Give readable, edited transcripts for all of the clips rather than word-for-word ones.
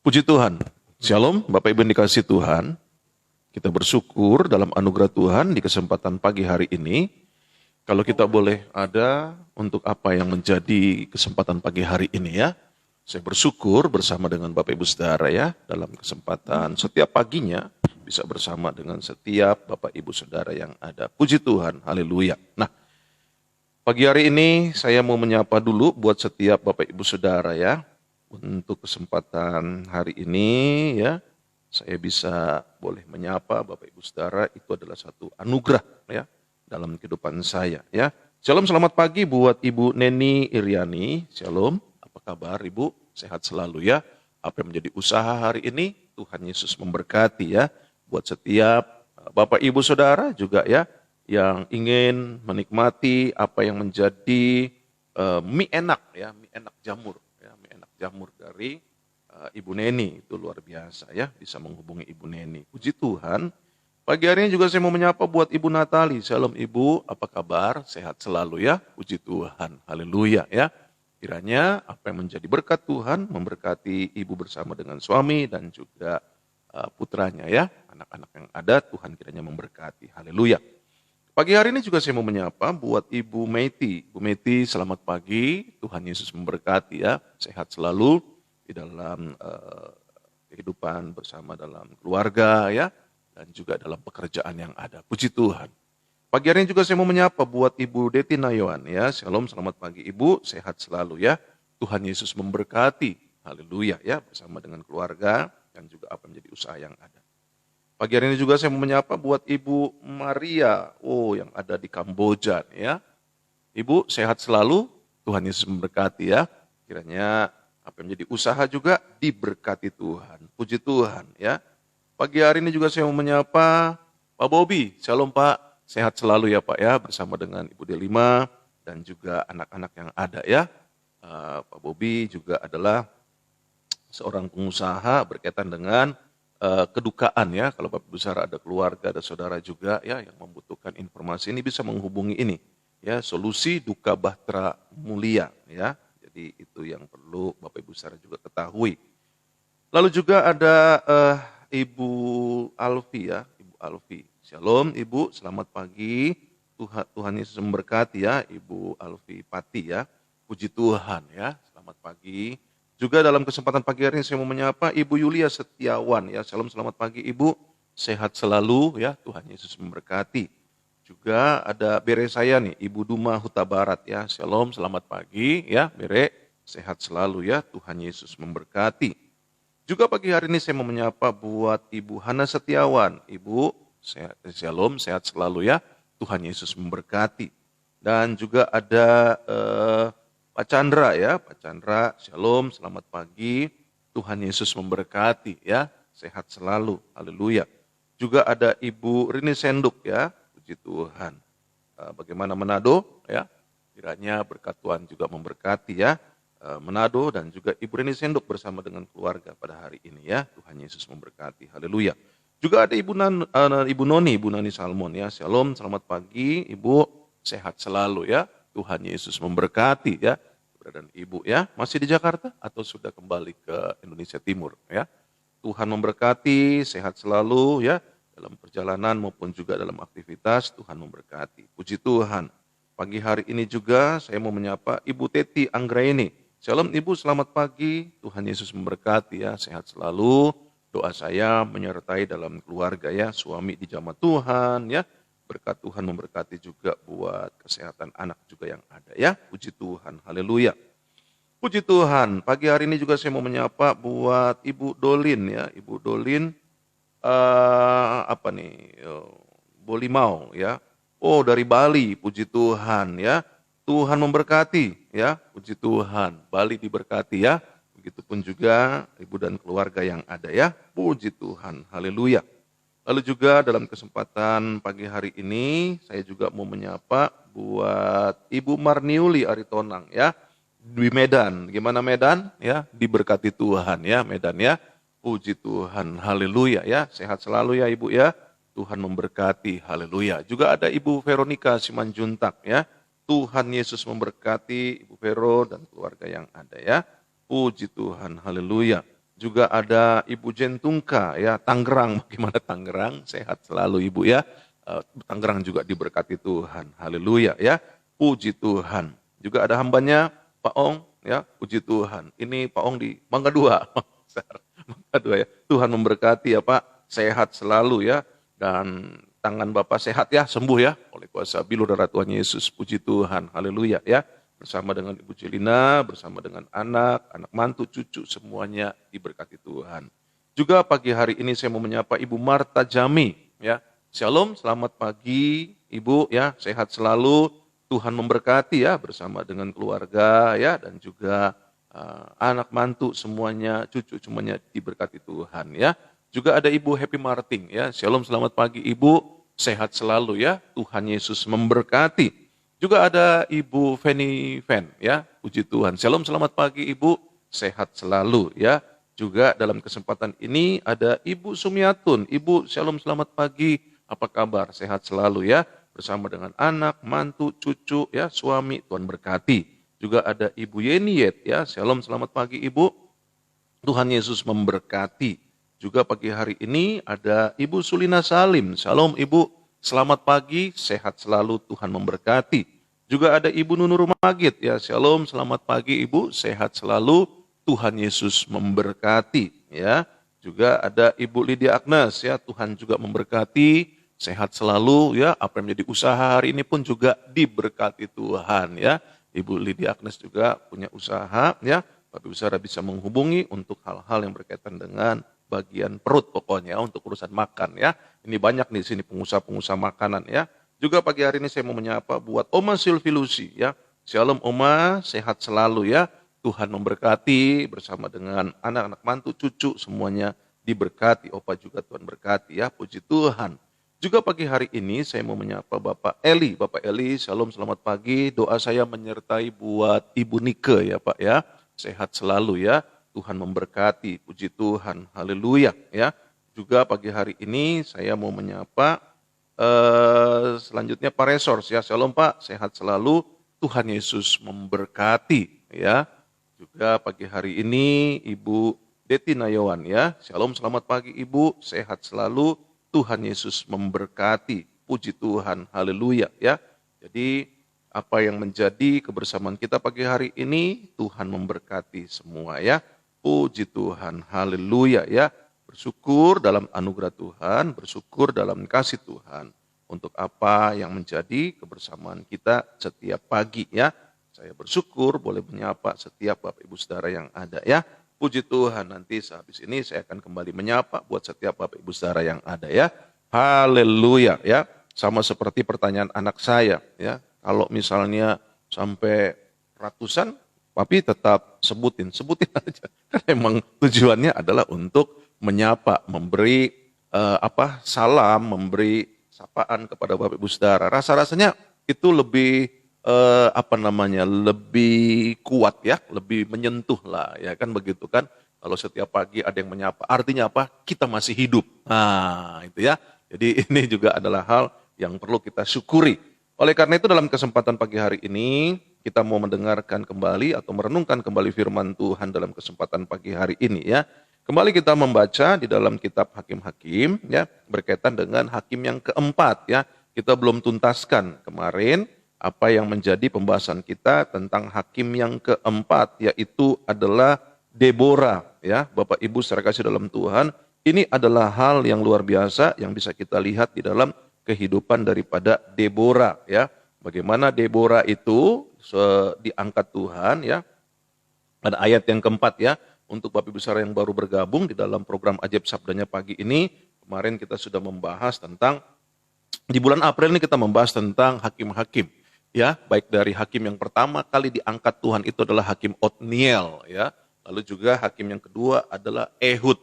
Puji Tuhan. Shalom, Bapak Ibu yang dikasihi Tuhan. Kita bersyukur dalam anugerah Tuhan di kesempatan pagi hari ini. Kalau kita boleh ada untuk apa yang menjadi kesempatan pagi hari ini ya. Saya bersyukur bersama dengan Bapak Ibu Saudara ya. Dalam kesempatan setiap paginya bisa bersama dengan setiap Bapak Ibu Saudara yang ada. Puji Tuhan, haleluya. Nah, pagi hari ini saya mau menyapa dulu buat setiap Bapak Ibu Saudara ya. Untuk kesempatan hari ini ya, saya bisa boleh menyapa Bapak Ibu Saudara, itu adalah satu anugerah ya dalam kehidupan saya ya. Shalom, selamat pagi buat Ibu Neni Iriani. Shalom, apa kabar Ibu? Sehat selalu ya. Apa yang menjadi usaha hari ini, Tuhan Yesus memberkati ya. Buat setiap Bapak Ibu Saudara juga ya, yang ingin menikmati apa yang menjadi mie enak ya, mie enak jamur. Jamur dari Ibu Neni, itu luar biasa ya, bisa menghubungi Ibu Neni. Puji Tuhan. Pagi hari ini juga saya mau menyapa buat Ibu Natali. Shalom Ibu, apa kabar? Sehat selalu ya. Puji Tuhan. Haleluya ya. Kiranya apa yang menjadi berkat Tuhan memberkati Ibu bersama dengan suami dan juga putranya ya. Anak-anak yang ada Tuhan kiranya memberkati. Haleluya. Pagi hari ini juga saya mau menyapa buat Ibu Meti. Ibu Meti, selamat pagi. Tuhan Yesus memberkati ya. Sehat selalu di dalam kehidupan bersama dalam keluarga ya. Dan juga dalam pekerjaan yang ada. Puji Tuhan. Pagi hari ini juga saya mau menyapa buat Ibu Deti Nayawan ya. Shalom, selamat pagi Ibu. Sehat selalu ya. Tuhan Yesus memberkati. Haleluya ya. Bersama dengan keluarga dan juga apa menjadi usaha yang ada. Pagi hari ini juga saya mau menyapa buat Ibu Maria, yang ada di Kamboja ya. Ibu sehat selalu, Tuhan Yesus memberkati ya. Kiranya apa yang menjadi usaha juga diberkati Tuhan. Puji Tuhan ya. Pagi hari ini juga saya mau menyapa Pak Bobi. Shalom Pak, sehat selalu ya Pak ya. Bersama dengan Ibu Delima dan juga anak-anak yang ada ya. Pak Bobi juga adalah seorang pengusaha berkaitan dengan kedukaan ya, kalau Bapak Ibu Saudara ada keluarga, ada saudara juga ya yang membutuhkan informasi ini bisa menghubungi ini ya, Solusi Duka Bahtera Mulia ya. Jadi itu yang perlu Bapak Ibu Saudara juga ketahui. Lalu juga ada Ibu Alfi ya, Ibu Alfi. Shalom Ibu, selamat pagi. Tuhan Yesus memberkati ya, Ibu Alfi Pati ya. Puji Tuhan ya, selamat pagi. Juga dalam kesempatan pagi hari ini saya mau menyapa Ibu Yulia Setiawan ya. Shalom, selamat pagi Ibu. Sehat selalu ya. Tuhan Yesus memberkati. Juga ada bere saya nih, Ibu Duma Huta Barat ya. Shalom, selamat pagi ya. Bere, sehat selalu ya. Tuhan Yesus memberkati. Juga pagi hari ini saya mau menyapa buat Ibu Hana Setiawan. Ibu, shalom, sehat selalu ya. Tuhan Yesus memberkati. Dan juga ada Pak Chandra ya, Pak Chandra, shalom, selamat pagi, Tuhan Yesus memberkati ya, sehat selalu, haleluya. Juga ada Ibu Rini Senduk ya, puji Tuhan. Bagaimana Manado ya, kiranya berkat Tuhan juga memberkati ya, Manado dan juga Ibu Rini Senduk bersama dengan keluarga pada hari ini ya, Tuhan Yesus memberkati, haleluya. Juga ada Ibu Noni Salmon ya, shalom, selamat pagi, Ibu sehat selalu ya. Tuhan Yesus memberkati ya, keberadaan Ibu ya, masih di Jakarta atau sudah kembali ke Indonesia Timur ya. Tuhan memberkati, sehat selalu ya, dalam perjalanan maupun juga dalam aktivitas, Tuhan memberkati. Puji Tuhan. Pagi hari ini juga saya mau menyapa Ibu Teti Anggraini. Shalom Ibu, selamat pagi, Tuhan Yesus memberkati ya, sehat selalu. Doa saya menyertai dalam keluarga ya, suami dijamah Tuhan ya. Berkat Tuhan memberkati juga buat kesehatan anak juga yang ada ya. Puji Tuhan, haleluya. Puji Tuhan, pagi hari ini juga saya mau menyapa buat Ibu Dolin ya. Ibu Dolin, Bolimau ya. Dari Bali, puji Tuhan ya. Tuhan memberkati ya, puji Tuhan. Bali diberkati ya. Begitupun juga Ibu dan keluarga yang ada ya. Puji Tuhan, haleluya. Lalu juga dalam kesempatan pagi hari ini saya juga mau menyapa buat Ibu Marniuli Aritonang ya di Medan. Gimana Medan ya? Diberkati Tuhan ya Medan ya. Puji Tuhan, haleluya ya. Sehat selalu ya Ibu ya. Tuhan memberkati, haleluya. Juga ada Ibu Veronica Simanjuntak ya. Tuhan Yesus memberkati Ibu Vero dan keluarga yang ada ya. Puji Tuhan, haleluya. Juga ada Ibu Jentungka ya, Tangerang. Bagaimana Tangerang? Sehat selalu Ibu ya. Tangerang juga diberkati Tuhan. Haleluya ya. Puji Tuhan. Juga ada hambanya Pak Ong ya, puji Tuhan. Ini Pak Ong di Mangga 2. Mangga 2 ya. Tuhan memberkati ya Pak, sehat selalu ya. Dan tangan Bapak sehat ya, sembuh ya oleh kuasa bilu darah Tuhan Yesus. Puji Tuhan. Haleluya ya. Bersama dengan Ibu Jelina, bersama dengan anak mantu, cucu, semuanya diberkati Tuhan. Juga pagi hari ini saya mau menyapa Ibu Marta Jami, ya. Shalom, selamat pagi Ibu, ya, sehat selalu, Tuhan memberkati ya, bersama dengan keluarga, ya, dan juga anak mantu semuanya, cucu semuanya diberkati Tuhan, ya. Juga ada Ibu Happy Martin, ya. Shalom, selamat pagi Ibu, sehat selalu ya, Tuhan Yesus memberkati. Juga ada Ibu Feni Fen, ya, puji Tuhan. Shalom, selamat pagi Ibu, sehat selalu, ya. Juga dalam kesempatan ini ada Ibu Sumiatun. Ibu, shalom, selamat pagi, apa kabar? Sehat selalu ya, bersama dengan anak, mantu, cucu, ya, suami, Tuhan berkati. Juga ada Ibu Yeniet, ya, shalom, selamat pagi Ibu, Tuhan Yesus memberkati. Juga pagi hari ini ada Ibu Sulina Salim, shalom Ibu, selamat pagi, sehat selalu, Tuhan memberkati. Juga ada Ibu Nunur Magid, ya, shalom, selamat pagi Ibu, sehat selalu, Tuhan Yesus memberkati, ya. Juga ada Ibu Lydia Agnes, ya, Tuhan juga memberkati, sehat selalu, ya. Apa yang menjadi usaha hari ini pun juga diberkati Tuhan, ya. Ibu Lydia Agnes juga punya usaha, ya. Bapak Ibu Saudara bisa menghubungi untuk hal-hal yang berkaitan dengan bagian perut pokoknya untuk urusan makan ya. Ini banyak di sini pengusaha-pengusaha makanan ya. Juga pagi hari ini saya mau menyapa buat Oma Silvilusi ya. Shalom Oma, sehat selalu ya. Tuhan memberkati bersama dengan anak-anak mantu, cucu semuanya diberkati. Opa juga Tuhan berkati ya. Puji Tuhan. Juga pagi hari ini saya mau menyapa Bapak Eli. Bapak Eli, shalom selamat pagi. Doa saya menyertai buat Ibu Nike ya Pak ya. Sehat selalu ya. Tuhan memberkati, puji Tuhan, haleluya ya. Juga pagi hari ini saya mau menyapa selanjutnya Pak Resors ya. Shalom Pak, sehat selalu, Tuhan Yesus memberkati ya. Juga pagi hari ini Ibu Deti Nayawan ya. Shalom, selamat pagi Ibu, sehat selalu, Tuhan Yesus memberkati, puji Tuhan, haleluya ya. Jadi apa yang menjadi kebersamaan kita pagi hari ini, Tuhan memberkati semua ya. Puji Tuhan, haleluya ya. Bersyukur dalam anugerah Tuhan, bersyukur dalam kasih Tuhan. Untuk apa yang menjadi kebersamaan kita setiap pagi ya. Saya bersyukur boleh menyapa setiap Bapak Ibu Saudara yang ada ya. Puji Tuhan, nanti sehabis ini saya akan kembali menyapa buat setiap Bapak Ibu Saudara yang ada ya. Haleluya ya. Sama seperti pertanyaan anak saya ya. Kalau misalnya sampai ratusan, Papi tetap sebutin aja. Karena emang tujuannya adalah untuk menyapa, memberi salam, memberi sapaan kepada Bapak Ibu Saudara. Rasa-rasanya itu lebih lebih kuat ya, lebih menyentuh lah ya kan begitu kan. Kalau setiap pagi ada yang menyapa, artinya apa? Kita masih hidup. Nah, itu ya. Jadi ini juga adalah hal yang perlu kita syukuri. Oleh karena itu dalam kesempatan pagi hari ini kita mau mendengarkan kembali atau merenungkan kembali firman Tuhan dalam kesempatan pagi hari ini ya. Kembali kita membaca di dalam kitab Hakim-Hakim ya, berkaitan dengan hakim yang keempat ya. Kita belum tuntaskan kemarin apa yang menjadi pembahasan kita tentang hakim yang keempat, yaitu adalah Deborah ya. Bapak Ibu secara kasih dalam Tuhan, ini adalah hal yang luar biasa yang bisa kita lihat di dalam kehidupan daripada Deborah ya. Bagaimana Deborah itu diangkat Tuhan ya. Ada ayat yang keempat ya. Untuk Bapak Ibu Saudara yang baru bergabung di dalam program Ajaib Sabdanya pagi ini, kemarin kita sudah membahas tentang, di bulan April ini kita membahas tentang hakim-hakim. Ya, baik dari hakim yang pertama kali diangkat Tuhan itu adalah hakim Otniel ya. Lalu juga hakim yang kedua adalah Ehud.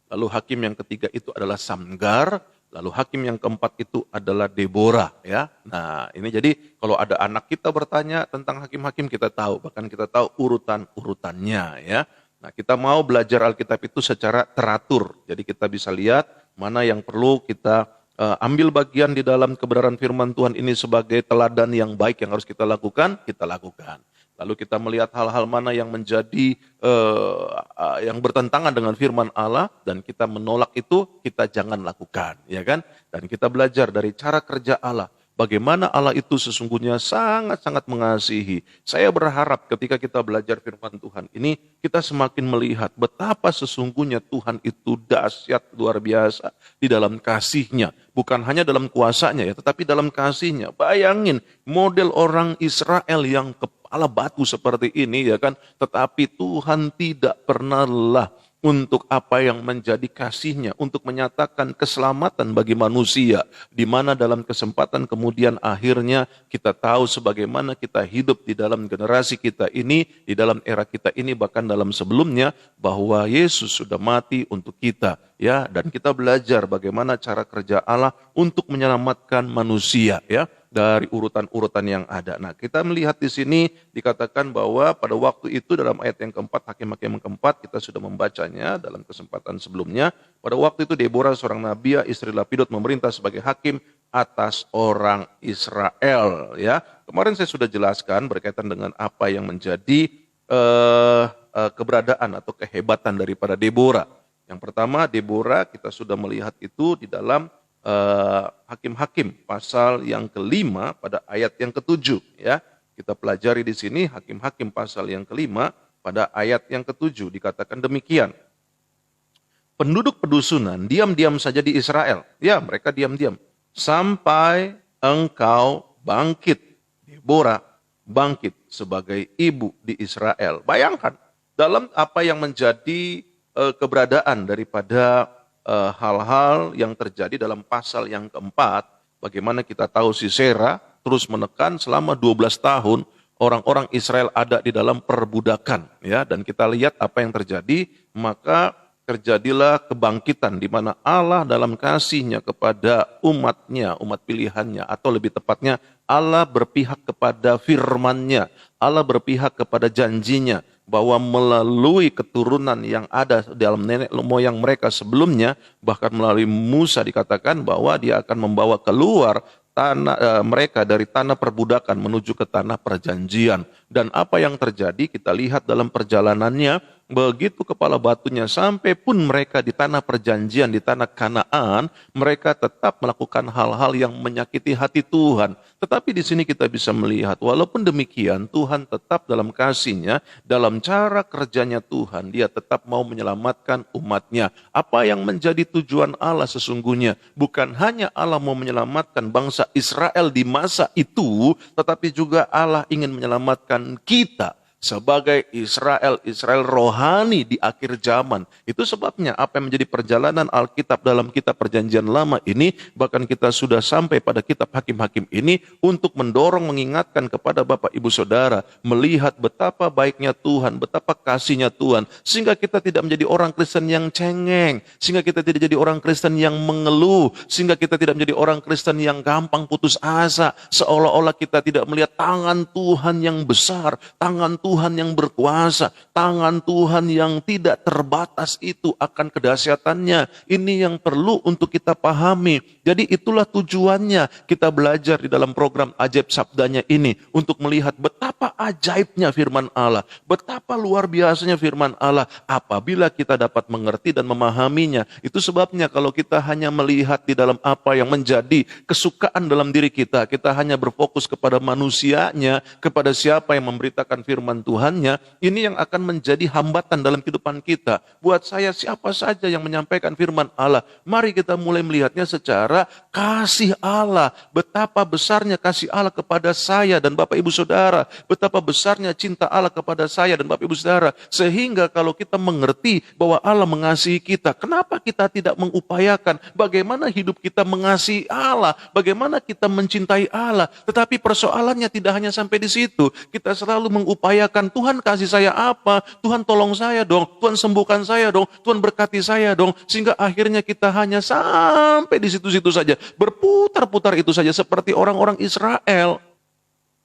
Lalu hakim yang ketiga itu adalah Samgar. Lalu hakim yang keempat itu adalah Deborah ya. Nah ini jadi kalau ada anak kita bertanya tentang hakim-hakim kita tahu. Bahkan kita tahu urutan-urutannya ya. Nah kita mau belajar Alkitab itu secara teratur. Jadi kita bisa lihat mana yang perlu kita ambil bagian di dalam kebenaran firman Tuhan ini sebagai teladan yang baik yang harus kita lakukan. Lalu kita melihat hal-hal mana yang menjadi yang bertentangan dengan firman Allah dan kita menolak itu, kita jangan lakukan, ya kan? Dan kita belajar dari cara kerja Allah. Bagaimana Allah itu sesungguhnya sangat-sangat mengasihi. Saya berharap ketika kita belajar firman Tuhan ini, kita semakin melihat betapa sesungguhnya Tuhan itu dahsyat luar biasa di dalam kasih-Nya. Bukan hanya dalam kuasanya ya, tetapi dalam kasih-Nya. Bayangin model orang Israel yang kepala batu seperti ini ya kan. Tetapi Tuhan tidak pernah lelah untuk apa yang menjadi kasih-Nya, untuk menyatakan keselamatan bagi manusia, di mana dalam kesempatan kemudian akhirnya kita tahu sebagaimana kita hidup di dalam generasi kita ini, di dalam era kita ini, bahkan dalam sebelumnya, bahwa Yesus sudah mati untuk kita, ya, dan kita belajar bagaimana cara kerja Allah untuk menyelamatkan manusia, ya, dari urutan-urutan yang ada. Nah, kita melihat di sini dikatakan bahwa pada waktu itu dalam ayat yang keempat, Hakim-Hakim yang keempat, kita sudah membacanya dalam kesempatan sebelumnya. Pada waktu itu Deborah seorang nabiah, istri Lapidot, memerintah sebagai hakim atas orang Israel. Ya, kemarin saya sudah jelaskan berkaitan dengan apa yang menjadi keberadaan atau kehebatan daripada Deborah. Yang pertama, Deborah kita sudah melihat itu di dalam Hakim-Hakim pasal yang kelima pada ayat yang ketujuh, ya. Kita pelajari di sini Hakim-Hakim pasal yang kelima pada ayat yang ketujuh dikatakan demikian. Penduduk pedusunan diam-diam saja di Israel. Ya, mereka diam-diam sampai engkau bangkit. Deborah bangkit sebagai ibu di Israel. Bayangkan dalam apa yang menjadi keberadaan daripada hal-hal yang terjadi dalam pasal yang keempat, bagaimana kita tahu Sisera terus menekan selama 12 tahun orang-orang Israel ada di dalam perbudakan, ya, dan kita lihat apa yang terjadi, maka terjadilah kebangkitan di mana Allah dalam kasih-Nya kepada umat-Nya, umat pilihan-Nya, atau lebih tepatnya Allah berpihak kepada firman-Nya, Allah berpihak kepada janji-Nya, bahwa melalui keturunan yang ada dalam nenek moyang mereka sebelumnya, bahkan melalui Musa dikatakan bahwa dia akan membawa keluar mereka dari tanah perbudakan menuju ke tanah perjanjian. Dan apa yang terjadi kita lihat dalam perjalanannya, begitu kepala batunya sampai pun mereka di tanah perjanjian, di tanah Kanaan, mereka tetap melakukan hal-hal yang menyakiti hati Tuhan. Tetapi di sini kita bisa melihat, walaupun demikian Tuhan tetap dalam kasih-Nya, dalam cara kerjanya Tuhan, Dia tetap mau menyelamatkan umat-Nya. Apa yang menjadi tujuan Allah sesungguhnya, bukan hanya Allah mau menyelamatkan bangsa Israel di masa itu, tetapi juga Allah ingin menyelamatkan kita sebagai Israel rohani di akhir zaman. Itu sebabnya apa yang menjadi perjalanan Alkitab dalam kitab perjanjian lama ini, bahkan kita sudah sampai pada kitab Hakim-Hakim ini untuk mendorong, mengingatkan kepada Bapak Ibu Saudara, melihat betapa baiknya Tuhan, betapa kasih-Nya Tuhan, sehingga kita tidak menjadi orang Kristen yang cengeng, sehingga kita tidak jadi orang Kristen yang mengeluh, sehingga kita tidak menjadi orang Kristen yang gampang putus asa, seolah-olah kita tidak melihat tangan Tuhan yang besar, tangan Tuhan yang berkuasa, tangan Tuhan yang tidak terbatas itu akan kedahsyatannya. Ini yang perlu untuk kita pahami. Jadi itulah tujuannya kita belajar di dalam program Ajaib Sabdanya ini, untuk melihat betapa ajaibnya firman Allah, betapa luar biasanya firman Allah apabila kita dapat mengerti dan memahaminya. Itu sebabnya kalau kita hanya melihat di dalam apa yang menjadi kesukaan dalam diri kita, kita hanya berfokus kepada manusianya, kepada siapa yang memberitakan firman Tuhannya, ini yang akan menjadi hambatan dalam kehidupan kita. Buat saya, siapa saja yang menyampaikan firman Allah, mari kita mulai melihatnya secara kasih Allah. Betapa besarnya kasih Allah kepada saya dan Bapak Ibu Saudara, betapa besarnya cinta Allah kepada saya dan Bapak Ibu Saudara, sehingga kalau kita mengerti bahwa Allah mengasihi kita, kenapa kita tidak mengupayakan bagaimana hidup kita mengasihi Allah, bagaimana kita mencintai Allah. Tetapi persoalannya tidak hanya sampai di situ. Kita selalu mengupayakan, Tuhan kasih saya apa? Tuhan tolong saya dong, Tuhan sembuhkan saya dong, Tuhan berkati saya dong. Sehingga akhirnya kita hanya sampai di situ-situ saja, berputar-putar itu saja, seperti orang-orang Israel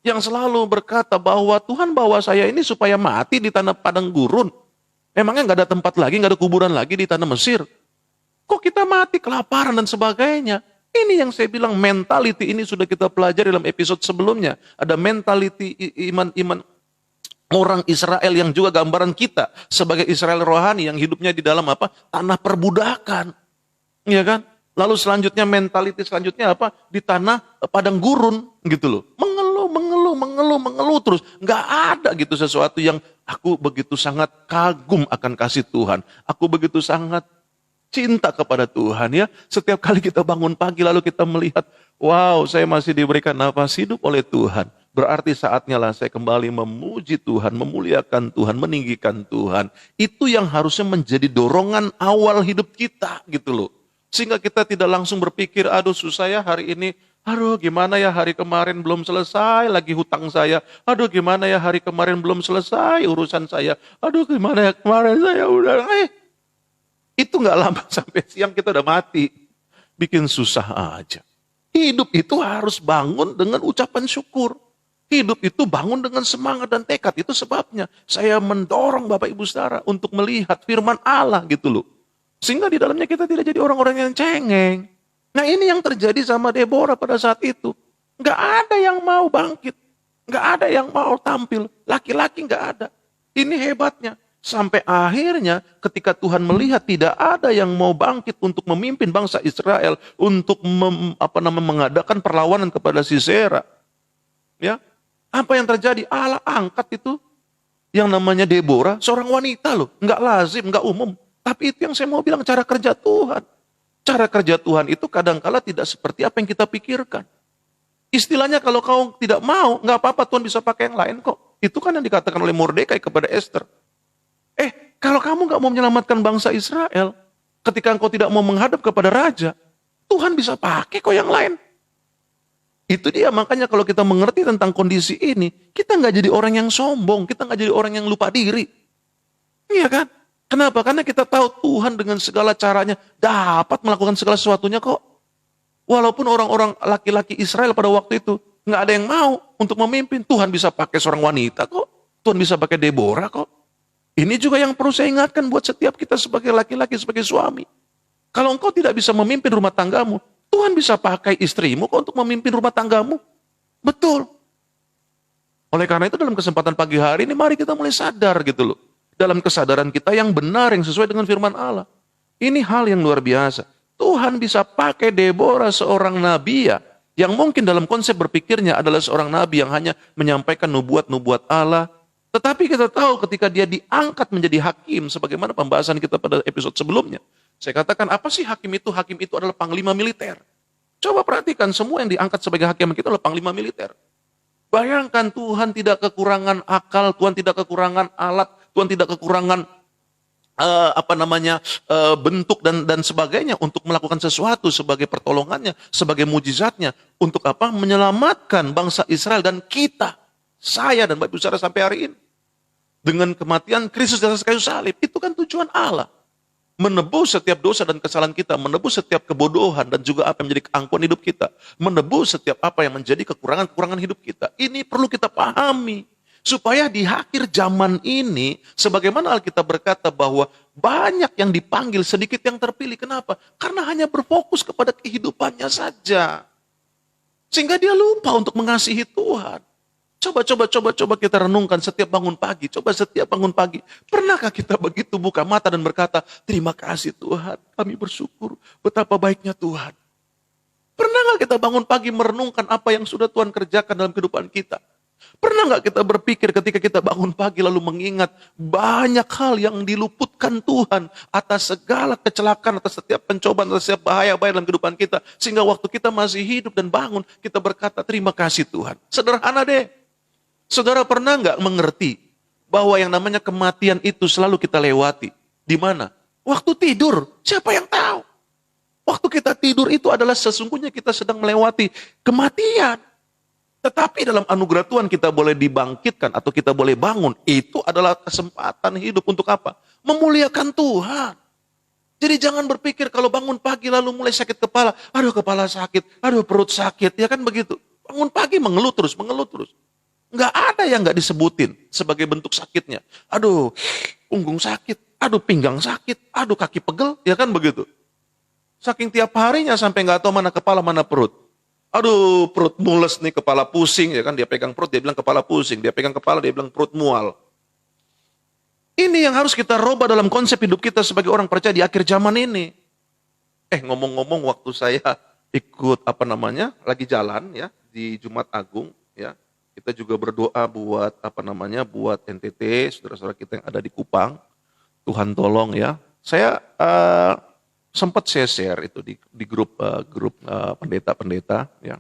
yang selalu berkata bahwa Tuhan bawa saya ini supaya mati di tanah padang gurun. Emangnya nggak ada tempat lagi, nggak ada kuburan lagi di tanah Mesir? Kok kita mati kelaparan dan sebagainya? Ini yang saya bilang, mentality ini sudah kita pelajari dalam episode sebelumnya. Ada mentality iman Orang Israel yang juga gambaran kita sebagai Israel rohani yang hidupnya di dalam apa? Tanah perbudakan. Iya kan? Lalu selanjutnya mentalitas selanjutnya apa? Di tanah padang gurun gitu loh. Mengeluh terus. Nggak ada gitu sesuatu yang aku begitu sangat kagum akan kasih Tuhan. Aku begitu sangat cinta kepada Tuhan ya. Setiap kali kita bangun pagi lalu kita melihat, wow, saya masih diberikan nafas hidup oleh Tuhan. Berarti saatnya lah saya kembali memuji Tuhan, memuliakan Tuhan, meninggikan Tuhan. Itu yang harusnya menjadi dorongan awal hidup kita gitu loh. Sehingga kita tidak langsung berpikir, aduh susah ya hari ini, aduh gimana ya hari kemarin belum selesai lagi hutang saya, aduh gimana ya hari kemarin belum selesai urusan saya, aduh gimana ya kemarin saya udah, itu nggak lama sampai siang kita udah mati. Bikin susah aja. Hidup itu harus bangun dengan ucapan syukur. Hidup itu bangun dengan semangat dan tekad. Itu sebabnya saya mendorong Bapak Ibu Saudara untuk melihat firman Allah gitu loh. Sehingga di dalamnya kita tidak jadi orang-orang yang cengeng. Nah ini yang terjadi sama Deborah pada saat itu. Nggak ada yang mau bangkit. Nggak ada yang mau tampil. Laki-laki nggak ada. Ini hebatnya. Sampai akhirnya ketika Tuhan melihat tidak ada yang mau bangkit untuk memimpin bangsa Israel. Untuk mengadakan perlawanan kepada Sisera. Ya. Apa yang terjadi? Allah angkat itu yang namanya Deborah, seorang wanita loh. Nggak lazim, nggak umum. Tapi itu yang saya mau bilang cara kerja Tuhan. Cara kerja Tuhan itu kadangkala tidak seperti apa yang kita pikirkan. Istilahnya kalau kau tidak mau, nggak apa-apa Tuhan bisa pakai yang lain kok. Itu kan yang dikatakan oleh Mordekai kepada Esther. Kalau kamu nggak mau menyelamatkan bangsa Israel, ketika engkau tidak mau menghadap kepada raja, Tuhan bisa pakai kok yang lain. Itu dia, makanya kalau kita mengerti tentang kondisi ini, kita nggak jadi orang yang sombong, kita nggak jadi orang yang lupa diri. Iya kan? Kenapa? Karena kita tahu Tuhan dengan segala caranya dapat melakukan segala sesuatunya kok. Walaupun orang-orang laki-laki Israel pada waktu itu nggak ada yang mau untuk memimpin, Tuhan bisa pakai seorang wanita kok. Tuhan bisa pakai Deborah kok. Ini juga yang perlu saya ingatkan buat setiap kita sebagai laki-laki, sebagai suami. Kalau engkau tidak bisa memimpin rumah tanggamu, Tuhan bisa pakai istrimu kok untuk memimpin rumah tanggamu. Betul. Oleh karena itu dalam kesempatan pagi hari ini mari kita mulai sadar gitu loh. Dalam kesadaran kita yang benar, yang sesuai dengan firman Allah. Ini hal yang luar biasa. Tuhan bisa pakai Deborah seorang nabi yang mungkin dalam konsep berpikirnya adalah seorang nabi yang hanya menyampaikan nubuat-nubuat Allah. Tetapi kita tahu ketika dia diangkat menjadi hakim, sebagaimana pembahasan kita pada episode sebelumnya. Saya katakan, apa sih hakim itu? Hakim itu adalah panglima militer. Coba perhatikan, semua yang diangkat sebagai hakim kita adalah panglima militer. Bayangkan Tuhan tidak kekurangan akal, Tuhan tidak kekurangan alat, Tuhan tidak kekurangan bentuk dan sebagainya untuk melakukan sesuatu sebagai pertolongannya, sebagai mujizatnya. Untuk apa? Menyelamatkan bangsa Israel dan kita, saya dan Bapak Ibu Saudara sampai hari ini. Dengan kematian Kristus di atas kayu salib, itu kan tujuan Allah. Menebus setiap dosa dan kesalahan kita, menebus setiap kebodohan dan juga apa yang menjadi keangkuhan hidup kita, menebus setiap apa yang menjadi kekurangan-kekurangan hidup kita. Ini perlu kita pahami, supaya di akhir zaman ini, sebagaimana Alkitab berkata bahwa banyak yang dipanggil, sedikit yang terpilih. Kenapa? Karena hanya berfokus kepada kehidupannya saja. Sehingga dia lupa untuk mengasihi Tuhan. Coba kita renungkan setiap bangun pagi. Coba setiap bangun pagi. Pernahkah kita begitu buka mata dan berkata, terima kasih Tuhan, kami bersyukur betapa baiknya Tuhan. Pernah nggak kita bangun pagi merenungkan apa yang sudah Tuhan kerjakan dalam kehidupan kita? Pernah nggak kita berpikir ketika kita bangun pagi lalu mengingat banyak hal yang diluputkan Tuhan atas segala kecelakaan, atas setiap pencobaan, atas setiap bahaya-bahaya dalam kehidupan kita. Sehingga waktu kita masih hidup dan bangun, kita berkata terima kasih Tuhan. Sederhana deh. Saudara pernah nggak mengerti bahwa yang namanya kematian itu selalu kita lewati? Di mana? Waktu tidur. Siapa yang tahu? Waktu kita tidur itu adalah sesungguhnya kita sedang melewati kematian. Tetapi dalam anugerah Tuhan kita boleh dibangkitkan atau kita boleh bangun. Itu adalah kesempatan hidup untuk apa? Memuliakan Tuhan. Jadi jangan berpikir kalau bangun pagi lalu mulai sakit kepala. Aduh kepala sakit, aduh perut sakit. Ya kan begitu. Bangun pagi mengeluh terus. Nggak ada yang nggak disebutin sebagai bentuk sakitnya. Aduh, punggung sakit, aduh pinggang sakit, aduh kaki pegel, ya kan begitu. Saking tiap harinya sampai nggak tahu mana kepala, mana perut. Aduh, perut mules nih, kepala pusing, ya kan? Dia pegang perut, dia bilang kepala pusing. Dia pegang kepala, dia bilang perut mual. Ini yang harus kita rubah dalam konsep hidup kita sebagai orang percaya di akhir zaman ini. Ngomong-ngomong, waktu saya ikut lagi jalan ya di Jumat Agung ya, kita juga berdoa buat buat NTT, saudara-saudara kita yang ada di Kupang. Tuhan tolong ya. Saya sempat saya share itu di grup pendeta-pendeta ya.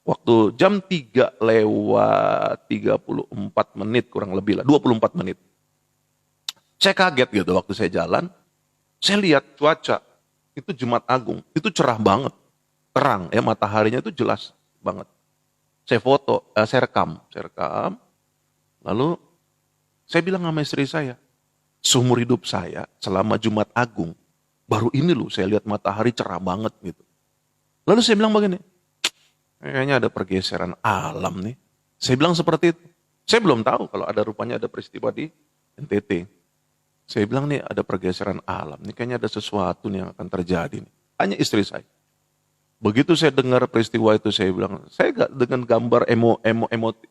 Waktu jam 3 lewat 34 menit kurang lebih lah, 24 menit. Saya kaget gitu waktu saya jalan, saya lihat cuaca, itu Jumat Agung, itu cerah banget, terang ya, mataharinya itu jelas banget. Saya foto, saya rekam, lalu saya bilang sama istri saya, seumur hidup saya selama Jumat Agung, baru ini loh saya lihat matahari cerah banget gitu. Lalu saya bilang begini, kayaknya ada pergeseran alam nih. Saya bilang seperti itu. Saya belum tahu kalau rupanya ada peristiwa di NTT. Saya bilang nih ada pergeseran alam, nih kayaknya ada sesuatu nih yang akan terjadi nih. Hanya istri saya. Begitu saya dengar peristiwa itu, saya bilang, saya gak dengan gambar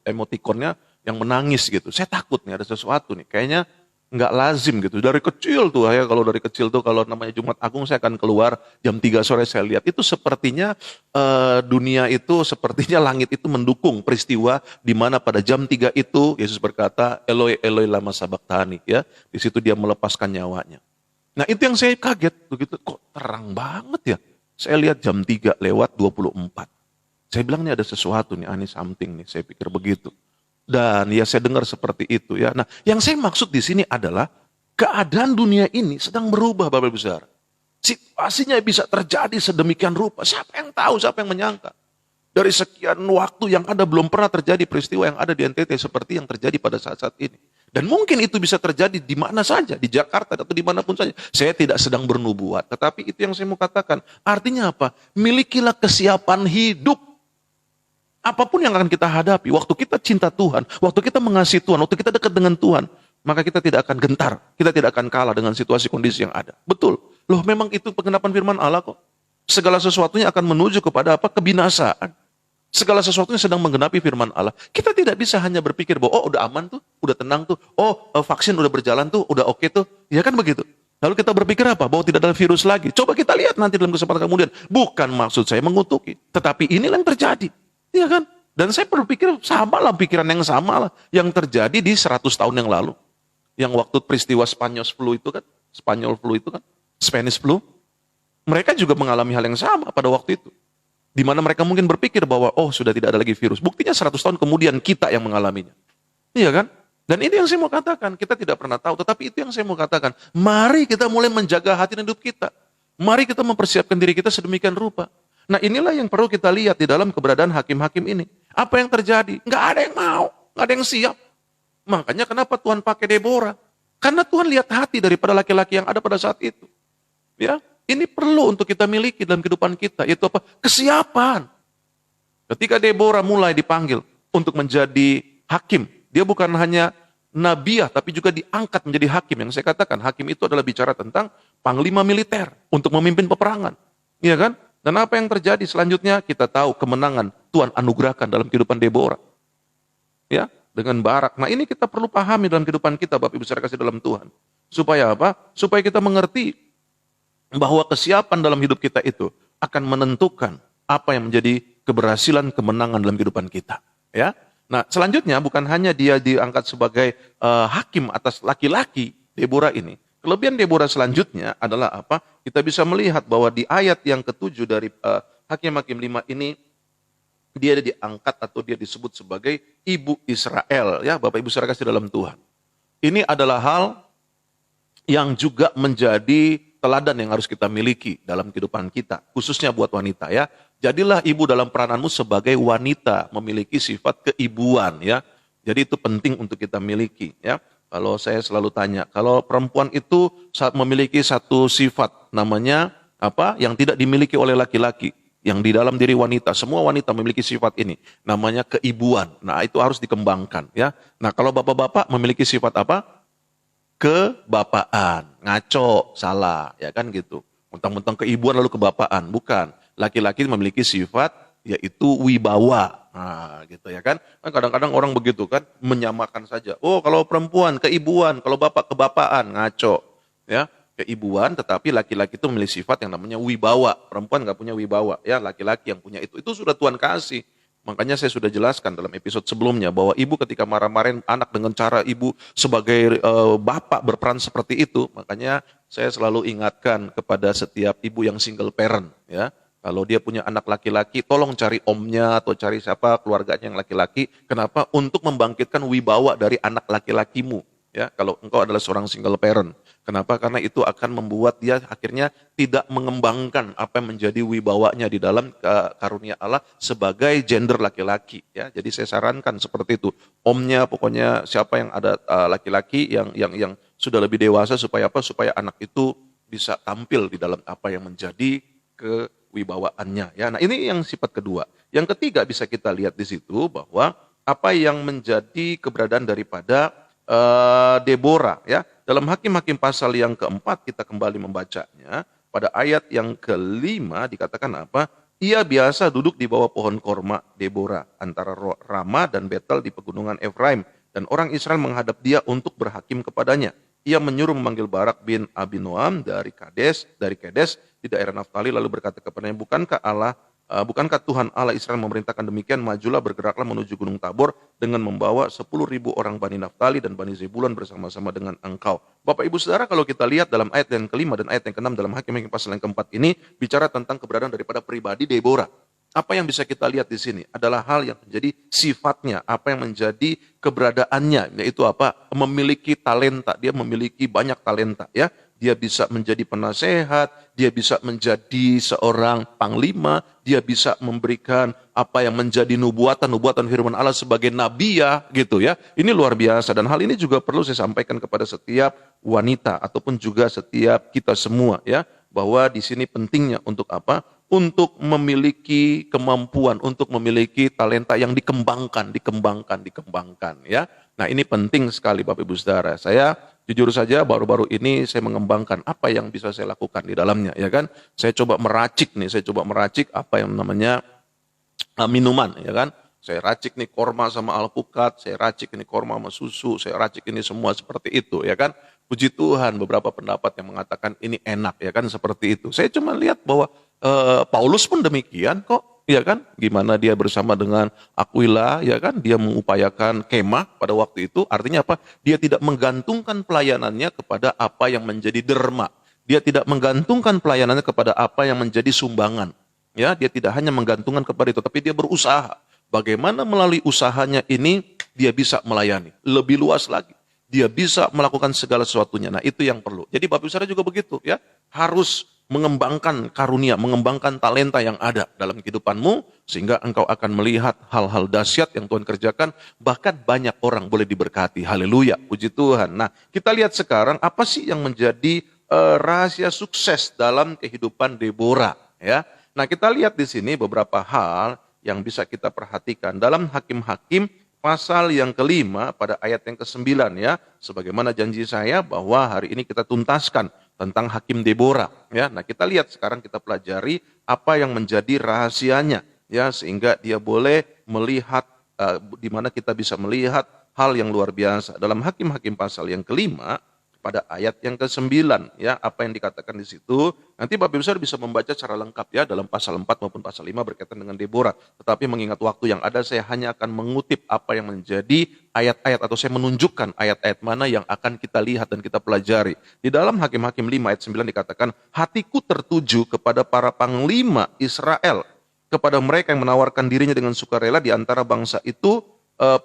emotikonnya yang menangis gitu. Saya takut nih ada sesuatu nih, kayaknya nggak lazim gitu. Dari kecil tuh ya, kalau namanya Jumat Agung saya akan keluar jam 3 sore saya lihat. Itu sepertinya dunia itu, sepertinya langit itu mendukung peristiwa di mana pada jam 3 itu Yesus berkata, Eloi Eloi lama sabachthani ya. Di situ dia melepaskan nyawanya. Nah itu yang saya kaget, begitu kok terang banget ya. Saya lihat jam 3 lewat 24. Saya bilang ini ada sesuatu nih, ini something nih, saya pikir begitu. Dan ya saya dengar seperti itu ya. Nah yang saya maksud di sini adalah keadaan dunia ini sedang berubah Bapak Ibu Saudara. Situasinya bisa terjadi sedemikian rupa. Siapa yang tahu, siapa yang menyangka. Dari sekian waktu yang ada belum pernah terjadi peristiwa yang ada di NTT seperti yang terjadi pada saat-saat ini. Dan mungkin itu bisa terjadi di mana saja, di Jakarta atau dimanapun saja. Saya tidak sedang bernubuat, tetapi itu yang saya mau katakan. Artinya apa? Milikilah kesiapan hidup. Apapun yang akan kita hadapi, waktu kita cinta Tuhan, waktu kita mengasihi Tuhan, waktu kita dekat dengan Tuhan, maka kita tidak akan gentar, kita tidak akan kalah dengan situasi kondisi yang ada. Betul. Loh memang itu pengenapan firman Allah kok. Segala sesuatunya akan menuju kepada kebinasaan. Segala sesuatunya sedang menggenapi firman Allah. Kita tidak bisa hanya berpikir bahwa oh udah aman tuh, udah tenang tuh, vaksin udah berjalan tuh, udah oke tuh. Ya kan begitu. Lalu kita berpikir apa? Bahwa tidak ada virus lagi. Coba kita lihat nanti dalam kesempatan kemudian. Bukan maksud saya mengutuki, tetapi inilah yang terjadi. Iya kan? Dan saya berpikir sama lah, pikiran yang sama lah yang terjadi di 100 tahun yang lalu. Yang waktu peristiwa Spanish flu itu kan, Spanish flu. Mereka juga mengalami hal yang sama pada waktu itu. Di mana mereka mungkin berpikir bahwa sudah tidak ada lagi virus. Buktinya 100 tahun kemudian kita yang mengalaminya. Iya kan? Dan ini yang saya mau katakan, kita tidak pernah tahu, tetapi itu yang saya mau katakan. Mari kita mulai menjaga hati dan hidup kita. Mari kita mempersiapkan diri kita sedemikian rupa. Nah inilah yang perlu kita lihat di dalam keberadaan hakim-hakim ini. Apa yang terjadi? Nggak ada yang mau, nggak ada yang siap. Makanya kenapa Tuhan pakai Deborah? Karena Tuhan lihat hati daripada laki-laki yang ada pada saat itu. Ya, ini perlu untuk kita miliki dalam kehidupan kita. Yaitu apa? Kesiapan. Ketika Deborah mulai dipanggil untuk menjadi hakim, dia bukan hanya nabiah, tapi juga diangkat menjadi hakim. Yang saya katakan, hakim itu adalah bicara tentang panglima militer untuk memimpin peperangan. Iya kan? Dan apa yang terjadi selanjutnya? Kita tahu kemenangan Tuhan anugerahkan dalam kehidupan Deborah. Ya, dengan Barak. Nah ini kita perlu pahami dalam kehidupan kita, Bapak Ibu saudara kasih dalam Tuhan. Supaya apa? Supaya kita mengerti bahwa kesiapan dalam hidup kita itu akan menentukan apa yang menjadi keberhasilan kemenangan dalam kehidupan kita. Ya. Nah selanjutnya bukan hanya dia diangkat sebagai hakim atas laki-laki Deborah ini. Kelebihan Deborah selanjutnya adalah apa? Kita bisa melihat bahwa di ayat yang ke-7 dari Hakim-Hakim 5 ini, dia diangkat atau dia disebut sebagai Ibu Israel. Ya, Bapak Ibu saudara kasih dalam Tuhan. Ini adalah hal yang juga menjadi teladan yang harus kita miliki dalam kehidupan kita. Khususnya buat wanita ya. Jadilah ibu dalam perananmu sebagai wanita, memiliki sifat keibuan ya. Jadi itu penting untuk kita miliki ya. Kalau saya selalu tanya, kalau perempuan itu saat memiliki satu sifat namanya apa yang tidak dimiliki oleh laki-laki, yang di dalam diri wanita, semua wanita memiliki sifat ini, namanya keibuan. Nah, itu harus dikembangkan ya. Nah, kalau bapak-bapak memiliki sifat apa? Kebapaan, ngaco, salah, ya kan gitu. Mentang-mentang keibuan lalu kebapaan, bukan. Laki-laki memiliki sifat yaitu wibawa. Nah, gitu ya kan. Kadang-kadang orang begitu kan, menyamakan saja. Oh, kalau perempuan keibuan, kalau bapak kebapaan, ngaco. Ya, keibuan, tetapi laki-laki itu memiliki sifat yang namanya wibawa. Perempuan nggak punya wibawa, ya laki-laki yang punya itu. Itu sudah Tuhan kasih. Makanya saya sudah jelaskan dalam episode sebelumnya bahwa ibu ketika marah-marahin anak dengan cara ibu sebagai bapak berperan seperti itu, makanya saya selalu ingatkan kepada setiap ibu yang single parent, ya. Kalau dia punya anak laki-laki, tolong cari omnya atau cari siapa keluarganya yang laki-laki. Kenapa? Untuk membangkitkan wibawa dari anak laki-lakimu. Ya, kalau engkau adalah seorang single parent. Kenapa? Karena itu akan membuat dia akhirnya tidak mengembangkan apa yang menjadi wibawanya di dalam karunia Allah sebagai gender laki-laki. Ya, jadi saya sarankan seperti itu. Omnya, pokoknya siapa yang ada laki-laki yang sudah lebih dewasa supaya apa? Supaya anak itu bisa tampil di dalam apa yang menjadi kewibawaannya. Ya, nah ini yang sifat kedua. Yang ketiga bisa kita lihat di situ bahwa apa yang menjadi keberadaan daripada Deborah, ya. Dalam Hakim-Hakim pasal yang keempat kita kembali membacanya, pada ayat yang kelima dikatakan apa? Ia biasa duduk di bawah pohon korma Deborah antara Rama dan Betel di pegunungan Efraim, dan orang Israel menghadap dia untuk berhakim kepadanya. Ia menyuruh memanggil Barak bin Abinoam dari Kedes di daerah Naftali, lalu berkata kepadanya, bukankah Tuhan Allah Israel memerintahkan demikian, majulah bergeraklah menuju Gunung Tabor dengan membawa 10.000 orang Bani Naftali dan Bani Zebulon bersama-sama dengan engkau. Bapak Ibu Saudara, kalau kita lihat dalam ayat yang kelima dan ayat yang keenam dalam Hakim-Hakim pasal yang keempat ini bicara tentang keberadaan daripada pribadi Deborah. Apa yang bisa kita lihat di sini adalah hal yang menjadi sifatnya, apa yang menjadi keberadaannya, yaitu apa? Memiliki talenta, dia memiliki banyak talenta, ya. Dia bisa menjadi penasehat, dia bisa menjadi seorang panglima, dia bisa memberikan apa yang menjadi nubuatan firman Allah sebagai nabiya gitu ya. Ini luar biasa, dan hal ini juga perlu saya sampaikan kepada setiap wanita ataupun juga setiap kita semua ya, bahwa di sini pentingnya untuk apa? Untuk memiliki kemampuan, untuk memiliki talenta yang dikembangkan ya. Nah, ini penting sekali Bapak Ibu Saudara. Saya jujur saja baru-baru ini saya mengembangkan apa yang bisa saya lakukan di dalamnya, ya kan. Saya coba meracik apa yang namanya minuman, ya kan. Saya racik nih korma sama alpukat, saya racik ini korma sama susu, saya racik ini semua seperti itu, ya kan. Puji Tuhan, beberapa pendapat yang mengatakan ini enak, ya kan, seperti itu. Saya cuma lihat bahwa Paulus pun demikian kok, ya kan. Gimana dia bersama dengan Aquila, ya kan, dia mengupayakan kemah pada waktu itu. Artinya apa? Dia tidak menggantungkan pelayanannya kepada apa yang menjadi derma. Dia tidak menggantungkan pelayanannya kepada apa yang menjadi sumbangan. Ya, dia tidak hanya menggantungkan kepada itu, tapi dia berusaha. Bagaimana melalui usahanya ini dia bisa melayani lebih luas lagi. Dia bisa melakukan segala sesuatunya. Nah, itu yang perlu. Jadi Bapak Ibu Saudara juga begitu, ya. Harus mengembangkan karunia, mengembangkan talenta yang ada dalam kehidupanmu, sehingga engkau akan melihat hal-hal dahsyat yang Tuhan kerjakan, bahkan banyak orang boleh diberkati. Haleluya, puji Tuhan. Nah, kita lihat sekarang apa sih yang menjadi rahasia sukses dalam kehidupan Deborah, ya. Nah, kita lihat di sini beberapa hal yang bisa kita perhatikan dalam Hakim-Hakim pasal yang kelima pada ayat yang ke-9 ya. Sebagaimana janji saya bahwa hari ini kita tuntaskan tentang Hakim Deborah ya. Nah, kita lihat sekarang, kita pelajari apa yang menjadi rahasianya ya, sehingga dia boleh melihat di mana kita bisa melihat hal yang luar biasa. Dalam Hakim-Hakim pasal yang kelima pada ayat yang ke-9 ya, apa yang dikatakan di situ. Nanti Bapak Ibu Saudara bisa membaca secara lengkap ya dalam pasal 4 maupun pasal 5 berkaitan dengan Deborah. Tetapi mengingat waktu yang ada, saya hanya akan mengutip apa yang menjadi ayat-ayat, atau saya menunjukkan ayat-ayat mana yang akan kita lihat dan kita pelajari. Di dalam Hakim-Hakim 5 ayat 9 dikatakan, hatiku tertuju kepada para panglima Israel, kepada mereka yang menawarkan dirinya dengan sukarela di antara bangsa itu,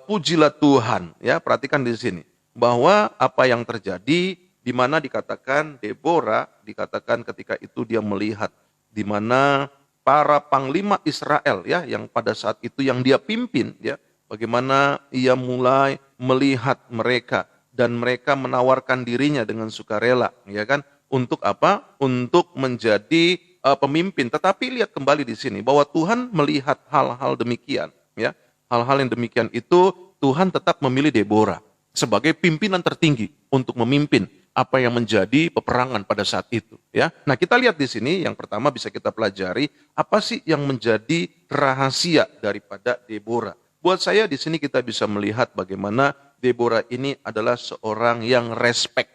pujilah Tuhan. Ya, perhatikan di sini bahwa apa yang terjadi, di mana dikatakan Deborah, dikatakan ketika itu dia melihat di mana para panglima Israel ya, yang pada saat itu yang dia pimpin ya, bagaimana ia mulai melihat mereka dan mereka menawarkan dirinya dengan sukarela, ya kan, untuk apa? Untuk menjadi pemimpin. Tetapi lihat kembali di sini bahwa Tuhan melihat hal-hal demikian ya. Hal-hal yang demikian itu Tuhan tetap memilih Deborah sebagai pimpinan tertinggi untuk memimpin apa yang menjadi peperangan pada saat itu, ya. Nah, kita lihat di sini yang pertama bisa kita pelajari apa sih yang menjadi rahasia daripada Deborah. Buat saya di sini kita bisa melihat bagaimana Deborah ini adalah seorang yang respect.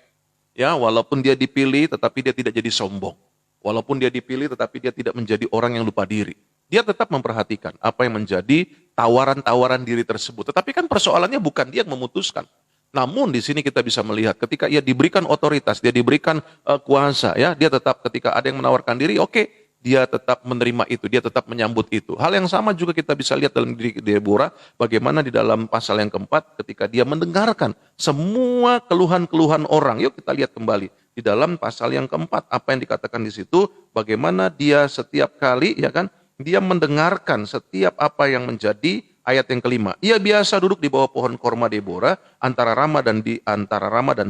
Ya, walaupun dia dipilih tetapi dia tidak jadi sombong. Walaupun dia dipilih tetapi dia tidak menjadi orang yang lupa diri. Dia tetap memperhatikan apa yang menjadi tawaran-tawaran diri tersebut. Tetapi kan persoalannya bukan dia yang memutuskan. Namun di sini kita bisa melihat ketika ia diberikan otoritas, dia diberikan kuasa, ya, dia tetap ketika ada yang menawarkan diri, oke, dia tetap menerima itu, dia tetap menyambut itu. Hal yang sama juga kita bisa lihat dalam diri Deborah, bagaimana di dalam pasal yang keempat ketika dia mendengarkan semua keluhan-keluhan orang. Yuk kita lihat kembali di dalam pasal yang keempat apa yang dikatakan di situ, bagaimana dia setiap kali, ya kan, dia mendengarkan setiap apa yang menjadi. Ayat yang kelima, ia biasa duduk di bawah pohon korma Deborah antara Rama dan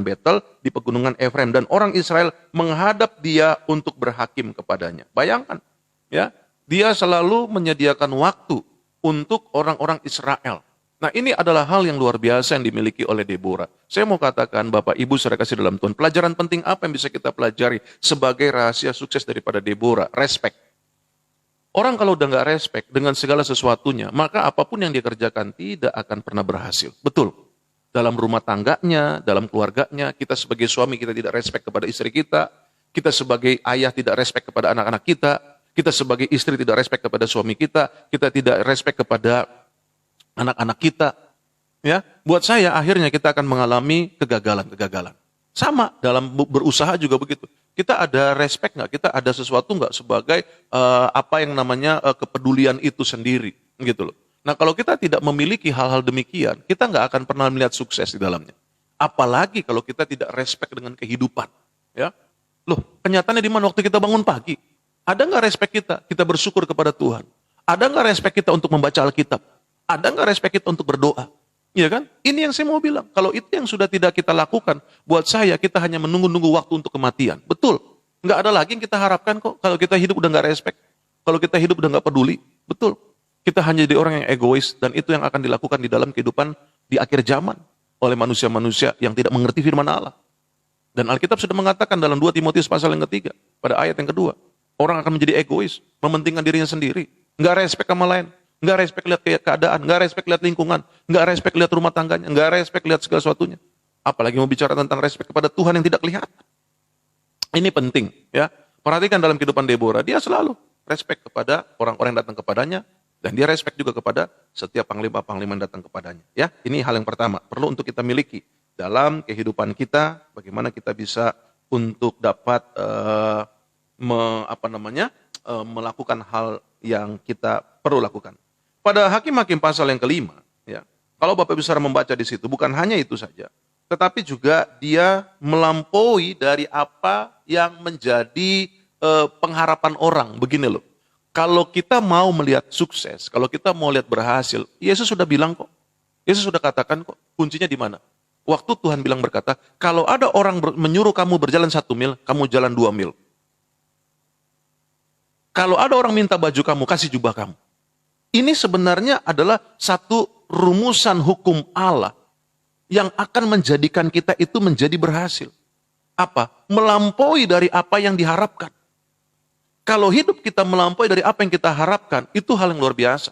Betel di pegunungan Efraim, dan orang Israel menghadap dia untuk berhakim kepadanya. Bayangkan, ya, dia selalu menyediakan waktu untuk orang-orang Israel. Nah, ini adalah hal yang luar biasa yang dimiliki oleh Deborah. Saya mau katakan, Bapak Ibu saudara kasih dalam Tuhan, pelajaran penting apa yang bisa kita pelajari sebagai rahasia sukses daripada Deborah? Respect. Orang kalau udah nggak respect dengan segala sesuatunya, maka apapun yang dia kerjakan tidak akan pernah berhasil. Betul. Dalam rumah tangganya, dalam keluarganya, kita sebagai suami kita tidak respect kepada istri kita sebagai ayah tidak respect kepada anak-anak kita sebagai istri tidak respect kepada suami kita tidak respect kepada anak-anak kita. Ya, buat saya akhirnya kita akan mengalami kegagalan. Sama dalam berusaha juga begitu. Kita ada respect nggak? Kita ada sesuatu nggak sebagai apa yang namanya kepedulian itu sendiri, gitu loh. Nah, kalau kita tidak memiliki hal-hal demikian, kita nggak akan pernah melihat sukses di dalamnya. Apalagi kalau kita tidak respect dengan kehidupan, ya. Loh, kenyataannya di mana waktu kita bangun pagi? Ada nggak respect kita? Kita bersyukur kepada Tuhan. Ada nggak respect kita untuk membaca Alkitab? Ada nggak respect kita untuk berdoa? Iya kan? Ini yang saya mau bilang. Kalau itu yang sudah tidak kita lakukan, buat saya kita hanya menunggu-nunggu waktu untuk kematian. Betul. Nggak ada lagi yang kita harapkan kok. Kalau kita hidup udah nggak respect. Kalau kita hidup udah nggak peduli. Betul. Kita hanya jadi orang yang egois. Dan itu yang akan dilakukan di dalam kehidupan di akhir zaman. Oleh manusia-manusia yang tidak mengerti firman Allah. Dan Alkitab sudah mengatakan dalam 2 Timotius pasal yang ketiga. Pada ayat yang kedua. Orang akan menjadi egois. Mementingkan dirinya sendiri. Nggak respect sama lain. Nggak respect lihat keadaan, nggak respect lihat lingkungan, nggak respect lihat rumah tangganya, nggak respect lihat segala sesuatunya. Apalagi mau bicara tentang respect kepada Tuhan yang tidak kelihatan. Ini penting, ya. Perhatikan dalam kehidupan Deborah, dia selalu respect kepada orang-orang yang datang kepadanya, dan dia respect juga kepada setiap panglima-panglima yang datang kepadanya. Ya, ini hal yang pertama, perlu untuk kita miliki dalam kehidupan kita, bagaimana kita bisa untuk dapat melakukan hal yang kita perlu lakukan. Pada Hakim-Hakim pasal yang kelima, ya, kalau Bapak Ibu saudara membaca di situ, bukan hanya itu saja, tetapi juga dia melampaui dari apa yang menjadi pengharapan orang. Begini loh, kalau kita mau melihat sukses, kalau kita mau lihat berhasil, Yesus sudah bilang kok, Yesus sudah katakan kok, kuncinya di mana? Waktu Tuhan bilang berkata, kalau ada orang menyuruh kamu berjalan 1 mil, kamu jalan 2 mil. Kalau ada orang minta baju kamu, kasih jubah kamu. Ini sebenarnya adalah satu rumusan hukum Allah yang akan menjadikan kita itu menjadi berhasil. Apa? Melampaui dari apa yang diharapkan. Kalau hidup kita melampaui dari apa yang kita harapkan, itu hal yang luar biasa.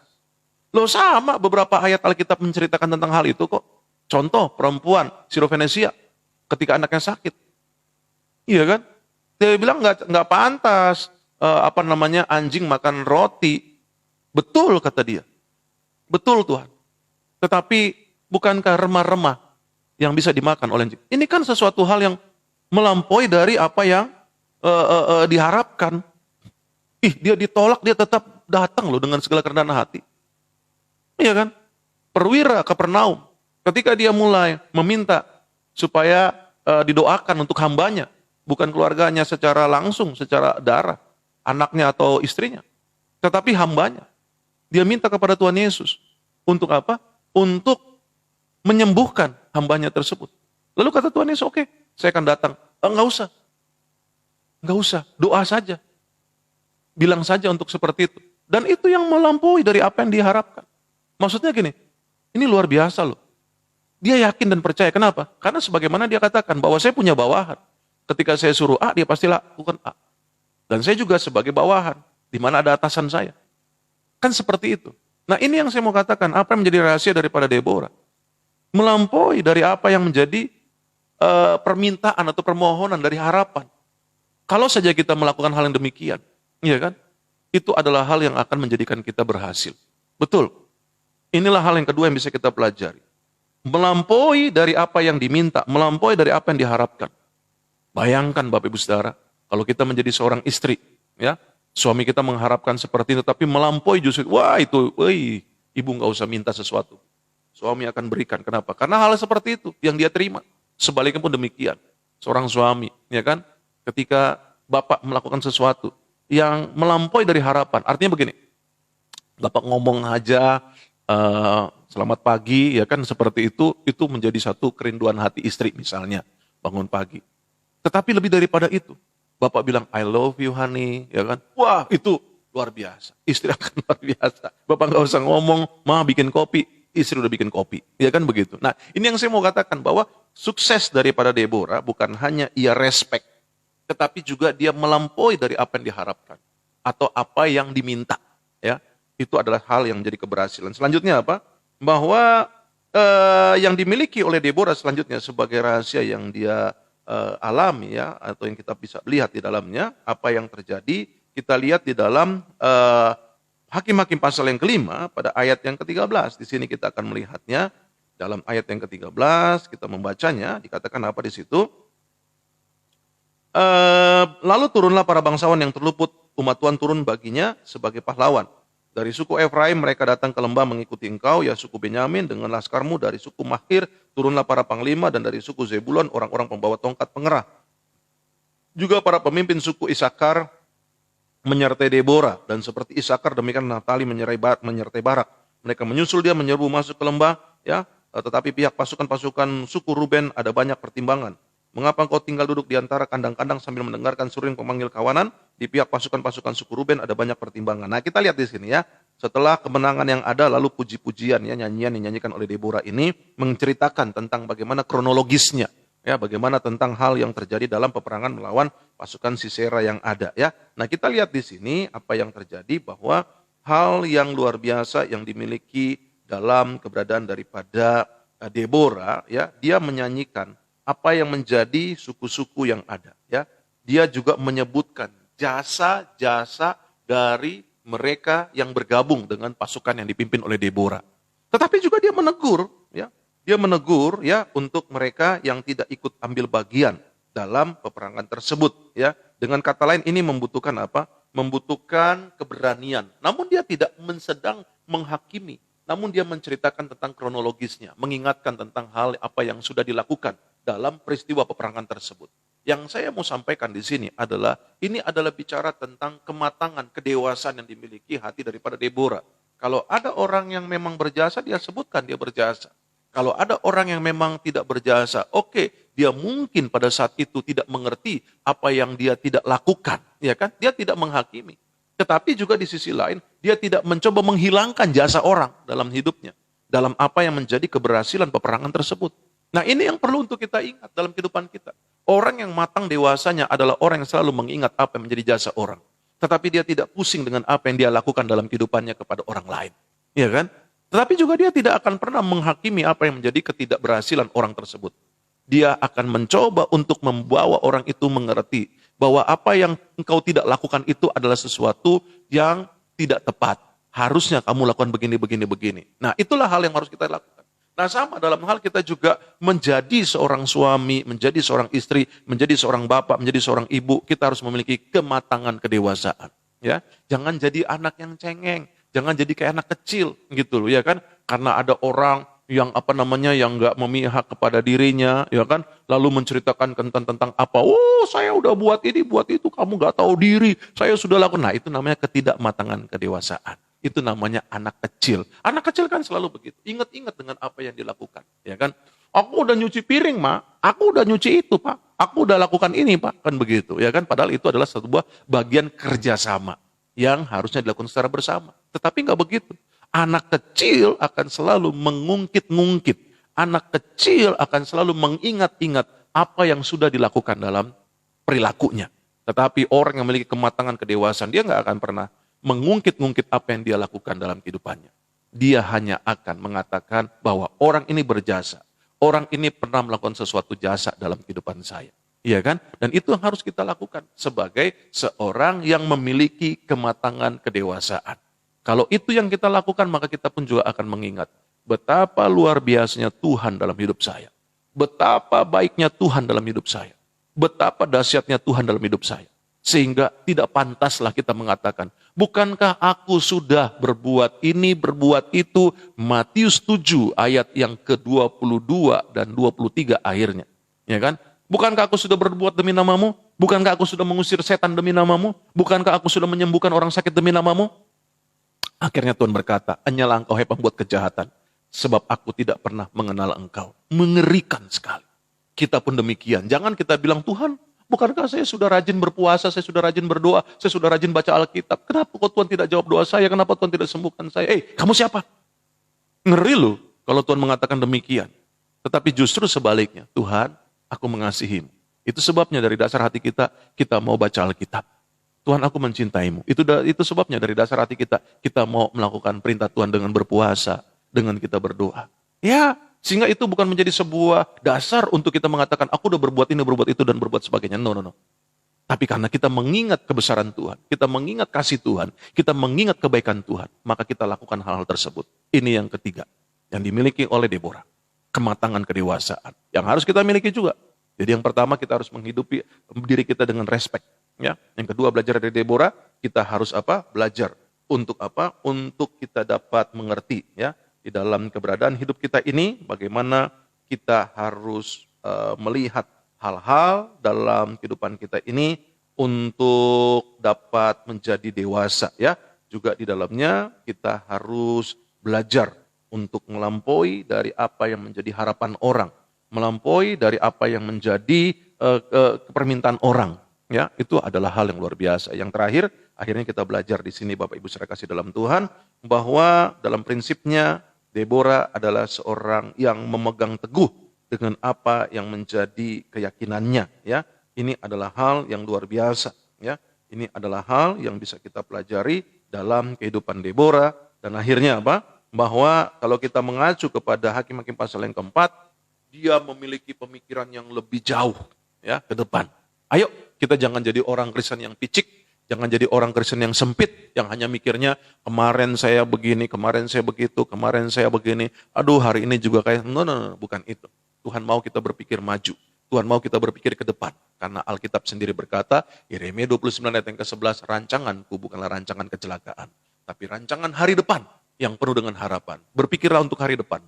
Loh, sama beberapa ayat Alkitab menceritakan tentang hal itu kok. Contoh, perempuan Sirofenesia ketika anaknya sakit. Iya kan? Dia bilang nggak pantas anjing makan roti. Betul kata dia. Betul Tuhan. Tetapi bukankah remah-remah yang bisa dimakan oleh anjing? Ini kan sesuatu hal yang melampaui dari apa yang diharapkan. Dia ditolak, dia tetap datang loh dengan segala kerendahan hati. Iya kan? Perwira Kapernaum, ketika dia mulai meminta supaya didoakan untuk hambanya, bukan keluarganya secara langsung, secara darah, anaknya atau istrinya, tetapi hambanya. Dia minta kepada Tuhan Yesus. Untuk apa? Untuk menyembuhkan hambanya tersebut. Lalu kata Tuhan Yesus, oke, saya akan datang. Enggak usah. Enggak usah, doa saja. Bilang saja untuk seperti itu. Dan itu yang melampaui dari apa yang diharapkan. Maksudnya gini, ini luar biasa loh. Dia yakin dan percaya. Kenapa? Karena sebagaimana dia katakan bahwa saya punya bawahan. Ketika saya suruh A, dia pasti lakukan A. Dan saya juga sebagai bawahan, di mana ada atasan saya. Kan seperti itu. Nah ini yang saya mau katakan, apa yang menjadi rahasia daripada Deborah. Melampaui dari apa yang menjadi permintaan atau permohonan dari harapan. Kalau saja kita melakukan hal yang demikian, ya kan? Itu adalah hal yang akan menjadikan kita berhasil. Betul. Inilah hal yang kedua yang bisa kita pelajari. Melampaui dari apa yang diminta, melampaui dari apa yang diharapkan. Bayangkan Bapak Ibu Saudara, kalau kita menjadi seorang istri, ya, suami kita mengharapkan seperti itu, tapi melampaui justru, wah itu, ibu nggak usah minta sesuatu. Suami akan berikan. Kenapa? Karena hal seperti itu yang dia terima. Sebaliknya pun demikian. Seorang suami, ya kan, ketika Bapak melakukan sesuatu yang melampaui dari harapan, artinya begini, Bapak ngomong aja, selamat pagi, ya kan seperti itu menjadi satu kerinduan hati istri misalnya, bangun pagi. Tetapi lebih daripada itu, Bapak bilang, I love you honey, ya kan, wah itu luar biasa, istri akan luar biasa. Bapak nggak usah ngomong, ma bikin kopi, istri udah bikin kopi, ya kan begitu. Nah ini yang saya mau katakan, bahwa sukses daripada Deborah bukan hanya ia respect, tetapi juga dia melampaui dari apa yang diharapkan, atau apa yang diminta, ya. Itu adalah hal yang menjadi keberhasilan. Selanjutnya apa? Bahwa yang dimiliki oleh Deborah selanjutnya sebagai rahasia yang dia alami, ya, atau yang kita bisa lihat di dalamnya, apa yang terjadi, kita lihat di dalam Hakim-Hakim pasal yang kelima pada ayat yang ke-13. Di sini kita akan melihatnya. Dalam ayat yang ke-13 kita membacanya, dikatakan apa di situ? Lalu turunlah para bangsawan yang terluput, umat Tuhan turun baginya sebagai pahlawan. Dari suku Efraim mereka datang ke lembah mengikuti engkau, ya suku Benyamin dengan laskarmu. Dari suku Mahir turunlah para panglima, dan dari suku Zebulon orang-orang pembawa tongkat pengerah. Juga para pemimpin suku Isakar menyertai Deborah, dan seperti Isakar demikian Naftali menyertai Barak. Mereka menyusul dia menyerbu masuk ke lembah, ya. Tetapi pihak pasukan-pasukan suku Ruben ada banyak pertimbangan. Mengapa engkau tinggal duduk di antara kandang-kandang sambil mendengarkan suruh pemanggil kawanan? Di pihak pasukan-pasukan suku Ruben ada banyak pertimbangan. Nah kita lihat di sini, ya. Setelah kemenangan yang ada, lalu puji-pujian, ya, nyanyian yang dinyanyikan oleh Deborah ini menceritakan tentang bagaimana kronologisnya, ya, bagaimana tentang hal yang terjadi dalam peperangan melawan pasukan Sisera yang ada, ya. Nah kita lihat di sini apa yang terjadi, bahwa hal yang luar biasa yang dimiliki dalam keberadaan daripada Deborah, ya, dia menyanyikan apa yang menjadi suku-suku yang ada, ya. Dia juga menyebutkan jasa-jasa dari mereka yang bergabung dengan pasukan yang dipimpin oleh Deborah. Tetapi juga dia menegur, ya. Dia menegur, ya, untuk mereka yang tidak ikut ambil bagian dalam peperangan tersebut, ya. Dengan kata lain ini membutuhkan apa? Membutuhkan keberanian. Namun dia tidak sedang menghakimi, namun dia menceritakan tentang kronologisnya, mengingatkan tentang hal apa yang sudah dilakukan dalam peristiwa peperangan tersebut. Yang saya mau sampaikan di sini adalah, ini adalah bicara tentang kematangan, kedewasaan yang dimiliki hati daripada Deborah. Kalau ada orang yang memang berjasa, dia sebutkan dia berjasa. Kalau ada orang yang memang tidak berjasa, oke, dia mungkin pada saat itu tidak mengerti apa yang dia tidak lakukan, ya kan? Dia tidak menghakimi. Tetapi juga di sisi lain, dia tidak mencoba menghilangkan jasa orang dalam hidupnya, dalam apa yang menjadi keberhasilan peperangan tersebut. Nah ini yang perlu untuk kita ingat dalam kehidupan kita. Orang yang matang dewasanya adalah orang yang selalu mengingat apa yang menjadi jasa orang. Tetapi dia tidak pusing dengan apa yang dia lakukan dalam kehidupannya kepada orang lain. Ya kan? Tetapi juga dia tidak akan pernah menghakimi apa yang menjadi ketidakberhasilan orang tersebut. Dia akan mencoba untuk membawa orang itu mengerti bahwa apa yang engkau tidak lakukan itu adalah sesuatu yang tidak tepat. Harusnya kamu lakukan begini, begini, begini. Nah itulah hal yang harus kita lakukan. Nah sama dalam hal kita juga menjadi seorang suami, menjadi seorang istri, menjadi seorang bapak, menjadi seorang ibu, kita harus memiliki kematangan kedewasaan. Ya, jangan jadi anak yang cengeng, jangan jadi kayak anak kecil gitu loh, ya kan? Karena ada orang yang yang nggak memihak kepada dirinya, ya kan? Lalu menceritakan tentang apa? Oh, saya udah buat ini, buat itu, kamu nggak tahu diri, saya sudah lakukan. Nah itu namanya ketidakmatangan kedewasaan. Itu namanya anak kecil. Anak kecil kan selalu begitu. Ingat-ingat dengan apa yang dilakukan. Ya kan? Aku udah nyuci piring, Mak. Aku udah nyuci itu, Pak. Aku udah lakukan ini, Pak. Kan begitu. Ya kan? Padahal itu adalah sebuah bagian kerjasama yang harusnya dilakukan secara bersama. Tetapi nggak begitu. Anak kecil akan selalu mengungkit-ngungkit. Anak kecil akan selalu mengingat-ingat apa yang sudah dilakukan dalam perilakunya. Tetapi orang yang memiliki kematangan kedewasaan, dia nggak akan pernah mengungkit-ungkit apa yang dia lakukan dalam kehidupannya. Dia hanya akan mengatakan bahwa orang ini berjasa. Orang ini pernah melakukan sesuatu jasa dalam kehidupan saya. Iya kan? Dan itu yang harus kita lakukan sebagai seorang yang memiliki kematangan kedewasaan. Kalau itu yang kita lakukan, maka kita pun juga akan mengingat betapa luar biasanya Tuhan dalam hidup saya. Betapa baiknya Tuhan dalam hidup saya. Betapa dahsyatnya Tuhan dalam hidup saya. Sehingga tidak pantaslah kita mengatakan, bukankah aku sudah berbuat ini, berbuat itu. Matius 7 ayat yang ke-22 dan 23 akhirnya. Ya kan? Bukankah aku sudah berbuat demi namamu? Bukankah aku sudah mengusir setan demi namamu? Bukankah aku sudah menyembuhkan orang sakit demi namamu? Akhirnya Tuhan berkata, hanyalah engkau hai pembuat kejahatan. Sebab aku tidak pernah mengenal engkau. Mengerikan sekali. Kita pun demikian. Jangan kita bilang, Tuhan, bukankah saya sudah rajin berpuasa, saya sudah rajin berdoa, saya sudah rajin baca Alkitab. Kenapa kok Tuhan tidak jawab doa saya? Kenapa Tuhan tidak sembuhkan saya? Kamu siapa? Ngeri loh kalau Tuhan mengatakan demikian. Tetapi justru sebaliknya, Tuhan, aku mengasihimu. Itu sebabnya dari dasar hati kita mau baca Alkitab. Tuhan, aku mencintaimu. Itu sebabnya dari dasar hati kita mau melakukan perintah Tuhan dengan berpuasa, dengan kita berdoa. Ya, sehingga itu bukan menjadi sebuah dasar untuk kita mengatakan, aku udah berbuat ini, berbuat itu, dan berbuat sebagainya. No. Tapi karena kita mengingat kebesaran Tuhan, kita mengingat kasih Tuhan, kita mengingat kebaikan Tuhan, maka kita lakukan hal-hal tersebut. Ini yang ketiga, yang dimiliki oleh Deborah. Kematangan kedewasaan, yang harus kita miliki juga. Jadi yang pertama, kita harus menghidupi diri kita dengan respect. Ya. Yang kedua, belajar dari Deborah, kita harus apa? Belajar. Untuk apa? Untuk kita dapat mengerti, ya, di dalam keberadaan hidup kita ini, bagaimana kita harus melihat hal-hal dalam kehidupan kita ini untuk dapat menjadi dewasa, ya. Juga di dalamnya kita harus belajar untuk melampaui dari apa yang menjadi harapan orang, melampaui dari apa yang menjadi permintaan orang, ya. Itu adalah hal yang luar biasa. Yang terakhir, akhirnya kita belajar di sini, Bapak Ibu saudara kasih dalam Tuhan, bahwa dalam prinsipnya Deborah adalah seorang yang memegang teguh dengan apa yang menjadi keyakinannya, ya. Ini adalah hal yang luar biasa, ya. Ini adalah hal yang bisa kita pelajari dalam kehidupan Deborah, dan akhirnya apa? Bahwa kalau kita mengacu kepada Hakim-Hakim pasal yang keempat, dia memiliki pemikiran yang lebih jauh, ya, ke depan. Ayo, kita jangan jadi orang Kristen yang picik, jangan jadi orang Kristen yang sempit, yang hanya mikirnya kemarin saya begini, kemarin saya begitu, kemarin saya begini, aduh hari ini juga kayak, no, bukan itu. Tuhan mau kita berpikir maju, Tuhan mau kita berpikir ke depan. Karena Alkitab sendiri berkata, Yeremia 29 ayat yang ke-11, rancanganku bukanlah rancangan kecelakaan, tapi rancangan hari depan yang penuh dengan harapan. Berpikirlah untuk hari depan,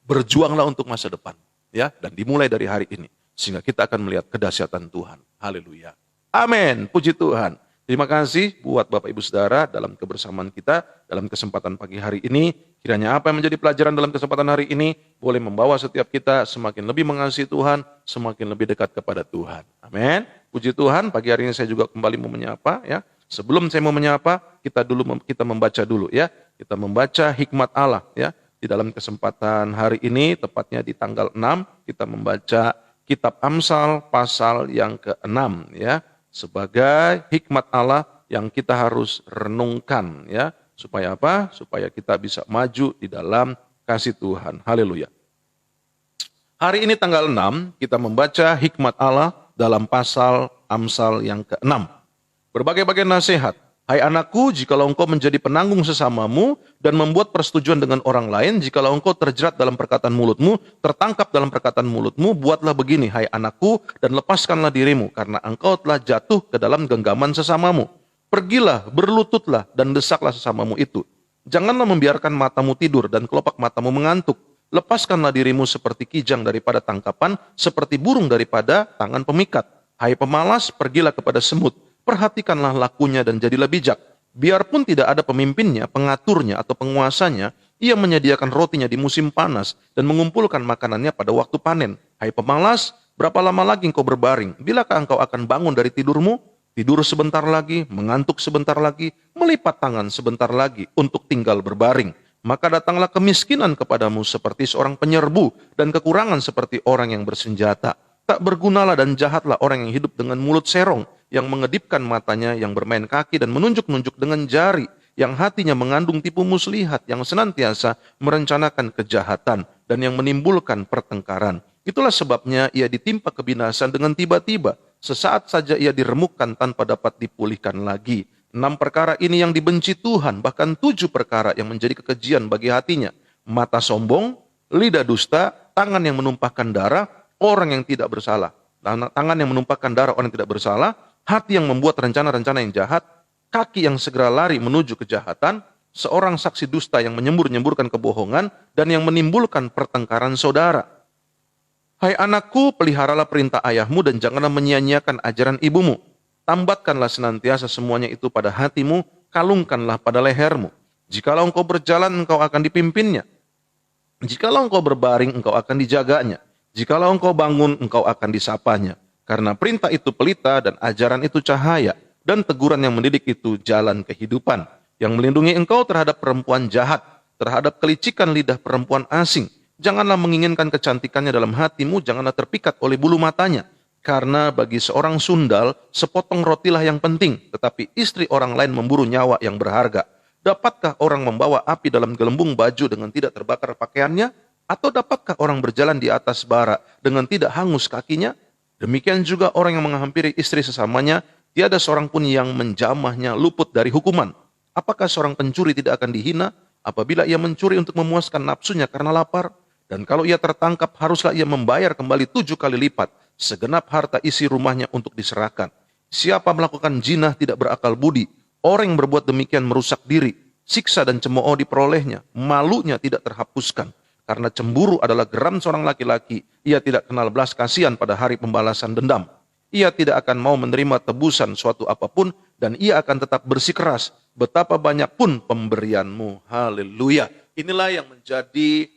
berjuanglah untuk masa depan, ya, dan dimulai dari hari ini, sehingga kita akan melihat kedahsyatan Tuhan. Haleluya. Amin. Puji Tuhan. Terima kasih buat Bapak Ibu Saudara dalam kebersamaan kita dalam kesempatan pagi hari ini. Kiranya apa yang menjadi pelajaran dalam kesempatan hari ini boleh membawa setiap kita semakin lebih mengasihi Tuhan, semakin lebih dekat kepada Tuhan. Amin. Puji Tuhan, pagi hari ini saya juga kembali mau menyapa, ya. Sebelum saya mau menyapa, kita membaca dulu, ya. Kita membaca hikmat Allah, ya. Di dalam kesempatan hari ini, tepatnya di tanggal 6, kita membaca Kitab Amsal pasal yang ke-6, ya. Sebagai hikmat Allah yang kita harus renungkan, ya. Supaya apa? Supaya kita bisa maju di dalam kasih Tuhan. Haleluya. Hari ini tanggal 6, kita membaca hikmat Allah dalam pasal Amsal yang ke-6. Berbagai-bagai nasihat. Hai anakku, jikalau engkau menjadi penanggung sesamamu dan membuat persetujuan dengan orang lain, jikalau engkau terjerat dalam perkataan mulutmu, tertangkap dalam perkataan mulutmu, buatlah begini, hai anakku, dan lepaskanlah dirimu, karena engkau telah jatuh ke dalam genggaman sesamamu. Pergilah, berlututlah, dan desaklah sesamamu itu. Janganlah membiarkan matamu tidur dan kelopak matamu mengantuk. Lepaskanlah dirimu seperti kijang daripada tangkapan, seperti burung daripada tangan pemikat. Hai pemalas, pergilah kepada semut. Perhatikanlah lakunya dan jadilah bijak. Biarpun tidak ada pemimpinnya, pengaturnya, atau penguasanya, ia menyediakan rotinya di musim panas dan mengumpulkan makanannya pada waktu panen. Hai pemalas, berapa lama lagi engkau berbaring? Bilakah engkau akan bangun dari tidurmu? Tidur sebentar lagi, mengantuk sebentar lagi, melipat tangan sebentar lagi untuk tinggal berbaring. Maka datanglah kemiskinan kepadamu seperti seorang penyerbu dan kekurangan seperti orang yang bersenjata. Tak bergunalah dan jahatlah orang yang hidup dengan mulut serong, yang mengedipkan matanya, yang bermain kaki dan menunjuk-nunjuk dengan jari, yang hatinya mengandung tipu muslihat, yang senantiasa merencanakan kejahatan dan yang menimbulkan pertengkaran. Itulah sebabnya ia ditimpa kebinasan dengan tiba-tiba. Sesaat saja ia diremukkan tanpa dapat dipulihkan lagi. 6 perkara ini yang dibenci Tuhan, bahkan 7 perkara yang menjadi kekejian bagi hatinya. Mata sombong, lidah dusta, tangan yang menumpahkan darah, orang yang tidak bersalah. Tangan yang menumpahkan darah orang yang tidak bersalah, hati yang membuat rencana-rencana yang jahat, kaki yang segera lari menuju kejahatan, seorang saksi dusta yang menyembur-nyemburkan kebohongan, dan yang menimbulkan pertengkaran saudara. Hai anakku, peliharalah perintah ayahmu dan janganlah menyia-nyiakan ajaran ibumu. Tambatkanlah senantiasa semuanya itu pada hatimu, kalungkanlah pada lehermu. Jikalau engkau berjalan, engkau akan dipimpinnya. Jikalau engkau berbaring, engkau akan dijaganya. Jikalau engkau bangun, engkau akan disapanya. Karena perintah itu pelita dan ajaran itu cahaya. Dan teguran yang mendidik itu jalan kehidupan. Yang melindungi engkau terhadap perempuan jahat, terhadap kelicikan lidah perempuan asing. Janganlah menginginkan kecantikannya dalam hatimu, janganlah terpikat oleh bulu matanya. Karena bagi seorang sundal, sepotong rotilah yang penting, tetapi istri orang lain memburu nyawa yang berharga. Dapatkah orang membawa api dalam gelembung baju dengan tidak terbakar pakaiannya? Atau dapatkah orang berjalan di atas bara dengan tidak hangus kakinya? Demikian juga orang yang menghampiri istri sesamanya, tiada seorang pun yang menjamahnya luput dari hukuman. Apakah seorang pencuri tidak akan dihina apabila ia mencuri untuk memuaskan nafsunya karena lapar? Dan kalau ia tertangkap, haruslah ia membayar kembali 7 kali lipat segenap harta isi rumahnya untuk diserahkan. Siapa melakukan jinah tidak berakal budi. Orang yang berbuat demikian merusak diri. Siksa dan cemooh diperolehnya. Malunya tidak terhapuskan. Karena cemburu adalah geram seorang laki-laki. Ia tidak kenal belas kasihan pada hari pembalasan dendam. Ia tidak akan mau menerima tebusan suatu apapun. Dan ia akan tetap bersikeras. Betapa banyak pun pemberianmu. Haleluya. Inilah yang menjadi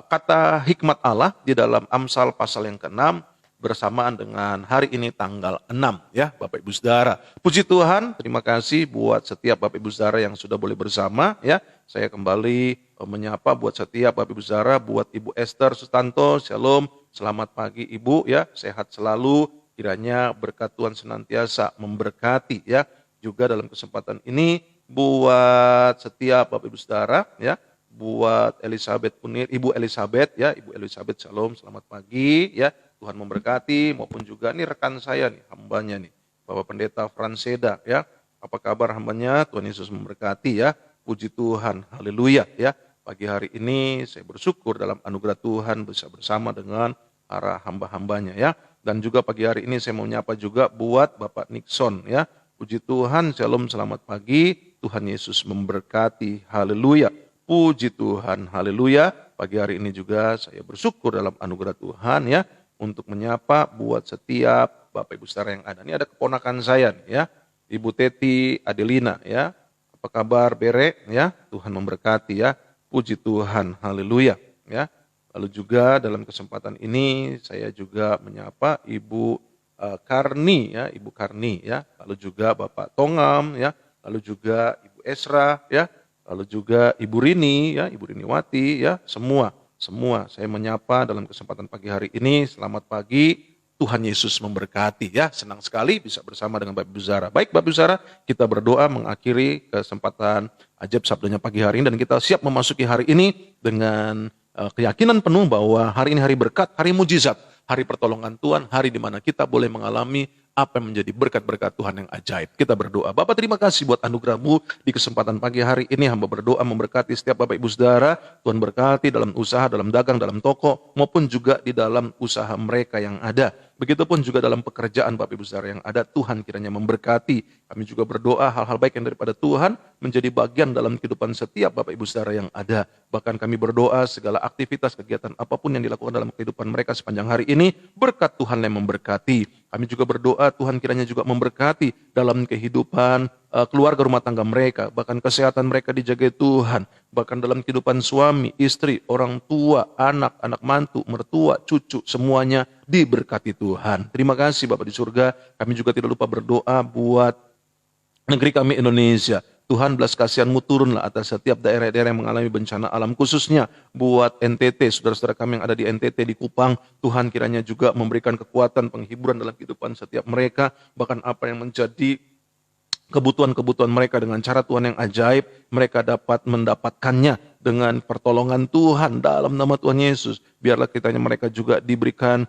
kata hikmat Allah di dalam Amsal pasal yang ke-6. Bersamaan dengan hari ini tanggal 6 ya Bapak Ibu Saudara. Puji Tuhan, terima kasih buat setiap Bapak Ibu Saudara yang sudah boleh bersama ya. Saya kembali menyapa buat setiap Bapak Ibu Saudara, buat Ibu Esther Sustanto, Shalom, selamat pagi Ibu ya, sehat selalu, kiranya berkat Tuhan senantiasa memberkati ya. Juga dalam kesempatan ini buat setiap Bapak Ibu Saudara ya, buat Elizabeth Punir, Ibu Elizabeth ya, Ibu Elizabeth Shalom, selamat pagi ya. Tuhan memberkati, maupun juga nih rekan saya nih, hambanya nih, Bapak Pendeta Franseda ya. Apa kabar hambanya? Tuhan Yesus memberkati ya. Puji Tuhan, haleluya ya. Pagi hari ini saya bersyukur dalam anugerah Tuhan bisa bersama dengan para hamba-hambanya ya. Dan juga pagi hari ini saya mau nyapa juga buat Bapak Nixon ya. Puji Tuhan, shalom, selamat pagi. Tuhan Yesus memberkati, haleluya. Puji Tuhan, haleluya. Pagi hari ini juga saya bersyukur dalam anugerah Tuhan ya. Untuk menyapa buat setiap Bapak Ibu Saudara yang ada. Ini ada keponakan saya nih ya, Ibu Teti Adelina ya. Apa kabar Bere ya? Tuhan memberkati ya. Puji Tuhan, haleluya ya. Lalu juga dalam kesempatan ini saya juga menyapa Ibu Karni ya, Ibu Karni ya. Lalu juga Bapak Tongam ya. Lalu juga Ibu Esra ya. Lalu juga Ibu Rini ya, Ibu Riniwati ya. Semua saya menyapa dalam kesempatan pagi hari ini. Selamat pagi, Tuhan Yesus memberkati ya. Senang sekali bisa bersama dengan Bapak Ibu Saudara. Baik Bapak Ibu Saudara, kita berdoa mengakhiri kesempatan ajaib sabdanya pagi hari ini. Dan kita siap memasuki hari ini dengan keyakinan penuh bahwa hari ini hari berkat, hari mujizat, hari pertolongan Tuhan, hari di mana kita boleh mengalami apa yang menjadi berkat-berkat Tuhan yang ajaib. Kita berdoa. Bapak terima kasih buat anugerah-Mu di kesempatan pagi hari ini. Hamba berdoa memberkati setiap Bapak Ibu Saudara. Tuhan berkati dalam usaha, dalam dagang, dalam toko, maupun juga di dalam usaha mereka yang ada. Begitupun juga dalam pekerjaan Bapak Ibu Saudara yang ada. Tuhan kiranya memberkati. Kami juga berdoa hal-hal baik yang daripada Tuhan menjadi bagian dalam kehidupan setiap Bapak Ibu Saudara yang ada. Bahkan kami berdoa segala aktivitas, kegiatan apapun yang dilakukan dalam kehidupan mereka sepanjang hari ini, berkat Tuhan yang memberkati. Kami juga berdoa Tuhan kiranya juga memberkati dalam kehidupan keluarga rumah tangga mereka, bahkan kesehatan mereka dijaga Tuhan, bahkan dalam kehidupan suami, istri, orang tua, anak, anak mantu, mertua, cucu, semuanya diberkati Tuhan. Terima kasih Bapak di surga. Kami juga tidak lupa berdoa buat negeri kami Indonesia. Tuhan, belas kasihan-Mu turunlah atas setiap daerah-daerah yang mengalami bencana alam, khususnya buat NTT, saudara-saudara kami yang ada di NTT, di Kupang. Tuhan kiranya juga memberikan kekuatan penghiburan dalam kehidupan setiap mereka, bahkan apa yang menjadi kebutuhan-kebutuhan mereka dengan cara Tuhan yang ajaib, mereka dapat mendapatkannya dengan pertolongan Tuhan dalam nama Tuhan Yesus. Biarlah kiranya mereka juga diberikan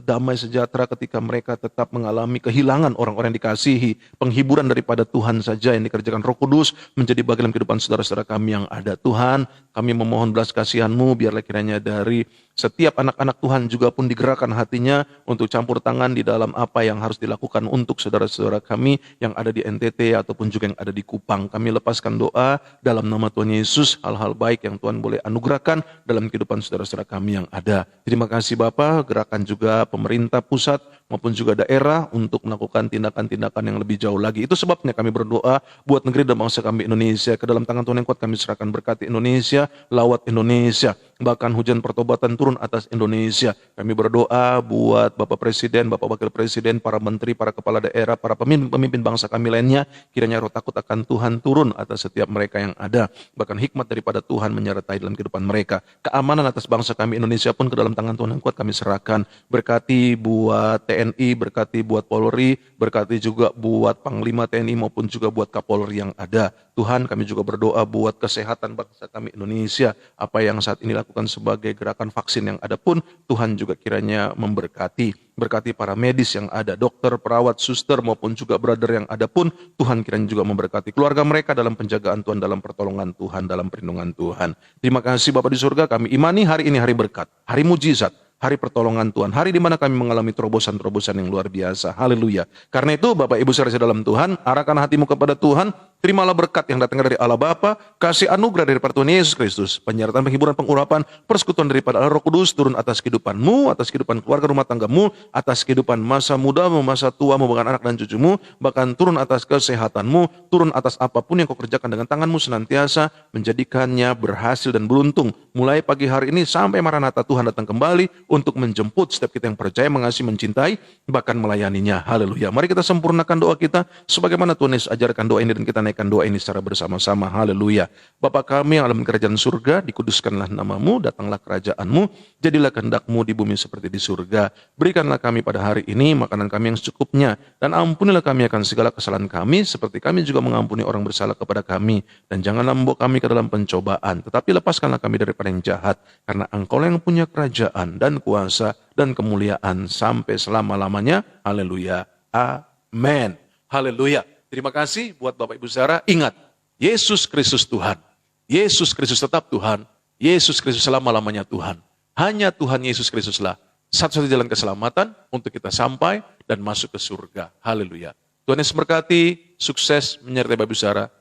damai sejahtera ketika mereka tetap mengalami kehilangan orang-orang yang dikasihi. Penghiburan daripada Tuhan saja yang dikerjakan Roh Kudus menjadi bagian dalam kehidupan saudara-saudara kami yang ada. Tuhan, kami memohon belas kasihan-Mu, biarlah kiranya dari setiap anak-anak Tuhan juga pun digerakkan hatinya untuk campur tangan di dalam apa yang harus dilakukan untuk saudara-saudara kami yang ada di NTT ataupun juga yang ada di Kupang. Kami lepaskan doa dalam nama Tuhan Yesus, hal-hal baik yang Tuhan boleh anugerahkan dalam kehidupan saudara-saudara kami yang ada. Terima kasih Bapa, gerakan juga pemerintah pusat maupun juga daerah untuk melakukan tindakan-tindakan yang lebih jauh lagi. Itu sebabnya kami berdoa buat negeri dan bangsa kami Indonesia. Ke dalam tangan Tuhan yang kuat kami serahkan, berkati Indonesia, lawat Indonesia. Bahkan hujan pertobatan turun atas Indonesia. Kami berdoa buat Bapak Presiden, Bapak Wakil Presiden, para menteri, para kepala daerah, para pemimpin bangsa kami lainnya. Kiranya roh takut akan Tuhan turun atas setiap mereka yang ada. Bahkan hikmat daripada Tuhan menyertai dalam kehidupan mereka. Keamanan atas bangsa kami Indonesia pun ke dalam tangan Tuhan yang kuat kami serahkan. Berkati buat TNI, berkati buat Polri, berkati juga buat Panglima TNI maupun juga buat Kapolri yang ada. Tuhan, kami juga berdoa buat kesehatan bangsa kami Indonesia. Apa yang saat ini lakukan sebagai gerakan vaksin yang ada pun, Tuhan juga kiranya memberkati. Berkati para medis yang ada, dokter, perawat, suster maupun juga brother yang ada pun, Tuhan kiranya juga memberkati keluarga mereka dalam penjagaan Tuhan, dalam pertolongan Tuhan, dalam perlindungan Tuhan. Terima kasih Bapa di surga, kami imani hari ini hari berkat, hari mujizat, hari pertolongan Tuhan, hari di mana kami mengalami terobosan-terobosan yang luar biasa. Haleluya. Karena itu Bapak Ibu saudara dalam Tuhan, arahkan hatimu kepada Tuhan, terimalah berkat yang datang dari Allah Bapa, kasih anugerah dari Tuhan Yesus Kristus, penyertaan, penghiburan, pengurapan, persekutuan daripada Allah Roh Kudus turun atas kehidupanmu, atas kehidupan keluarga rumah tanggamu, atas kehidupan masa mudamu, masa tuamu, bahkan anak dan cucumu, bahkan turun atas kesehatanmu, turun atas apapun yang kau kerjakan dengan tanganmu senantiasa, menjadikannya berhasil dan beruntung. Mulai pagi hari ini sampai Maranatha Tuhan datang kembali untuk menjemput setiap kita yang percaya, mengasihi, mencintai, bahkan melayaninya. Haleluya. Mari kita sempurnakan doa kita sebagaimana Tuhan Yesus ajarkan doa ini dan kita naikkan doa ini secara bersama-sama. Haleluya. Bapa kami yang dalam kerajaan surga, dikuduskanlah namamu, datanglah kerajaanmu, jadilah kehendak-Mu di bumi seperti di surga. Berikanlah kami pada hari ini makanan kami yang secukupnya, dan ampunilah kami akan segala kesalahan kami, seperti kami juga mengampuni orang bersalah kepada kami. Dan janganlah membawa kami ke dalam pencobaan, tetapi lepaskanlah kami daripada yang jahat, karena Engkau yang punya kerajaan dan kuasa dan kemuliaan sampai selama-lamanya. Haleluya. Amen. Haleluya. Terima kasih buat Bapak Ibu saudara. Ingat, Yesus Kristus Tuhan. Yesus Kristus tetap Tuhan. Yesus Kristus selama-lamanya Tuhan. Hanya Tuhan Yesus Kristuslah satu-satunya jalan keselamatan untuk kita sampai dan masuk ke surga. Haleluya. Tuhan Yesus berkati, sukses menyertai Bapak Ibu saudara.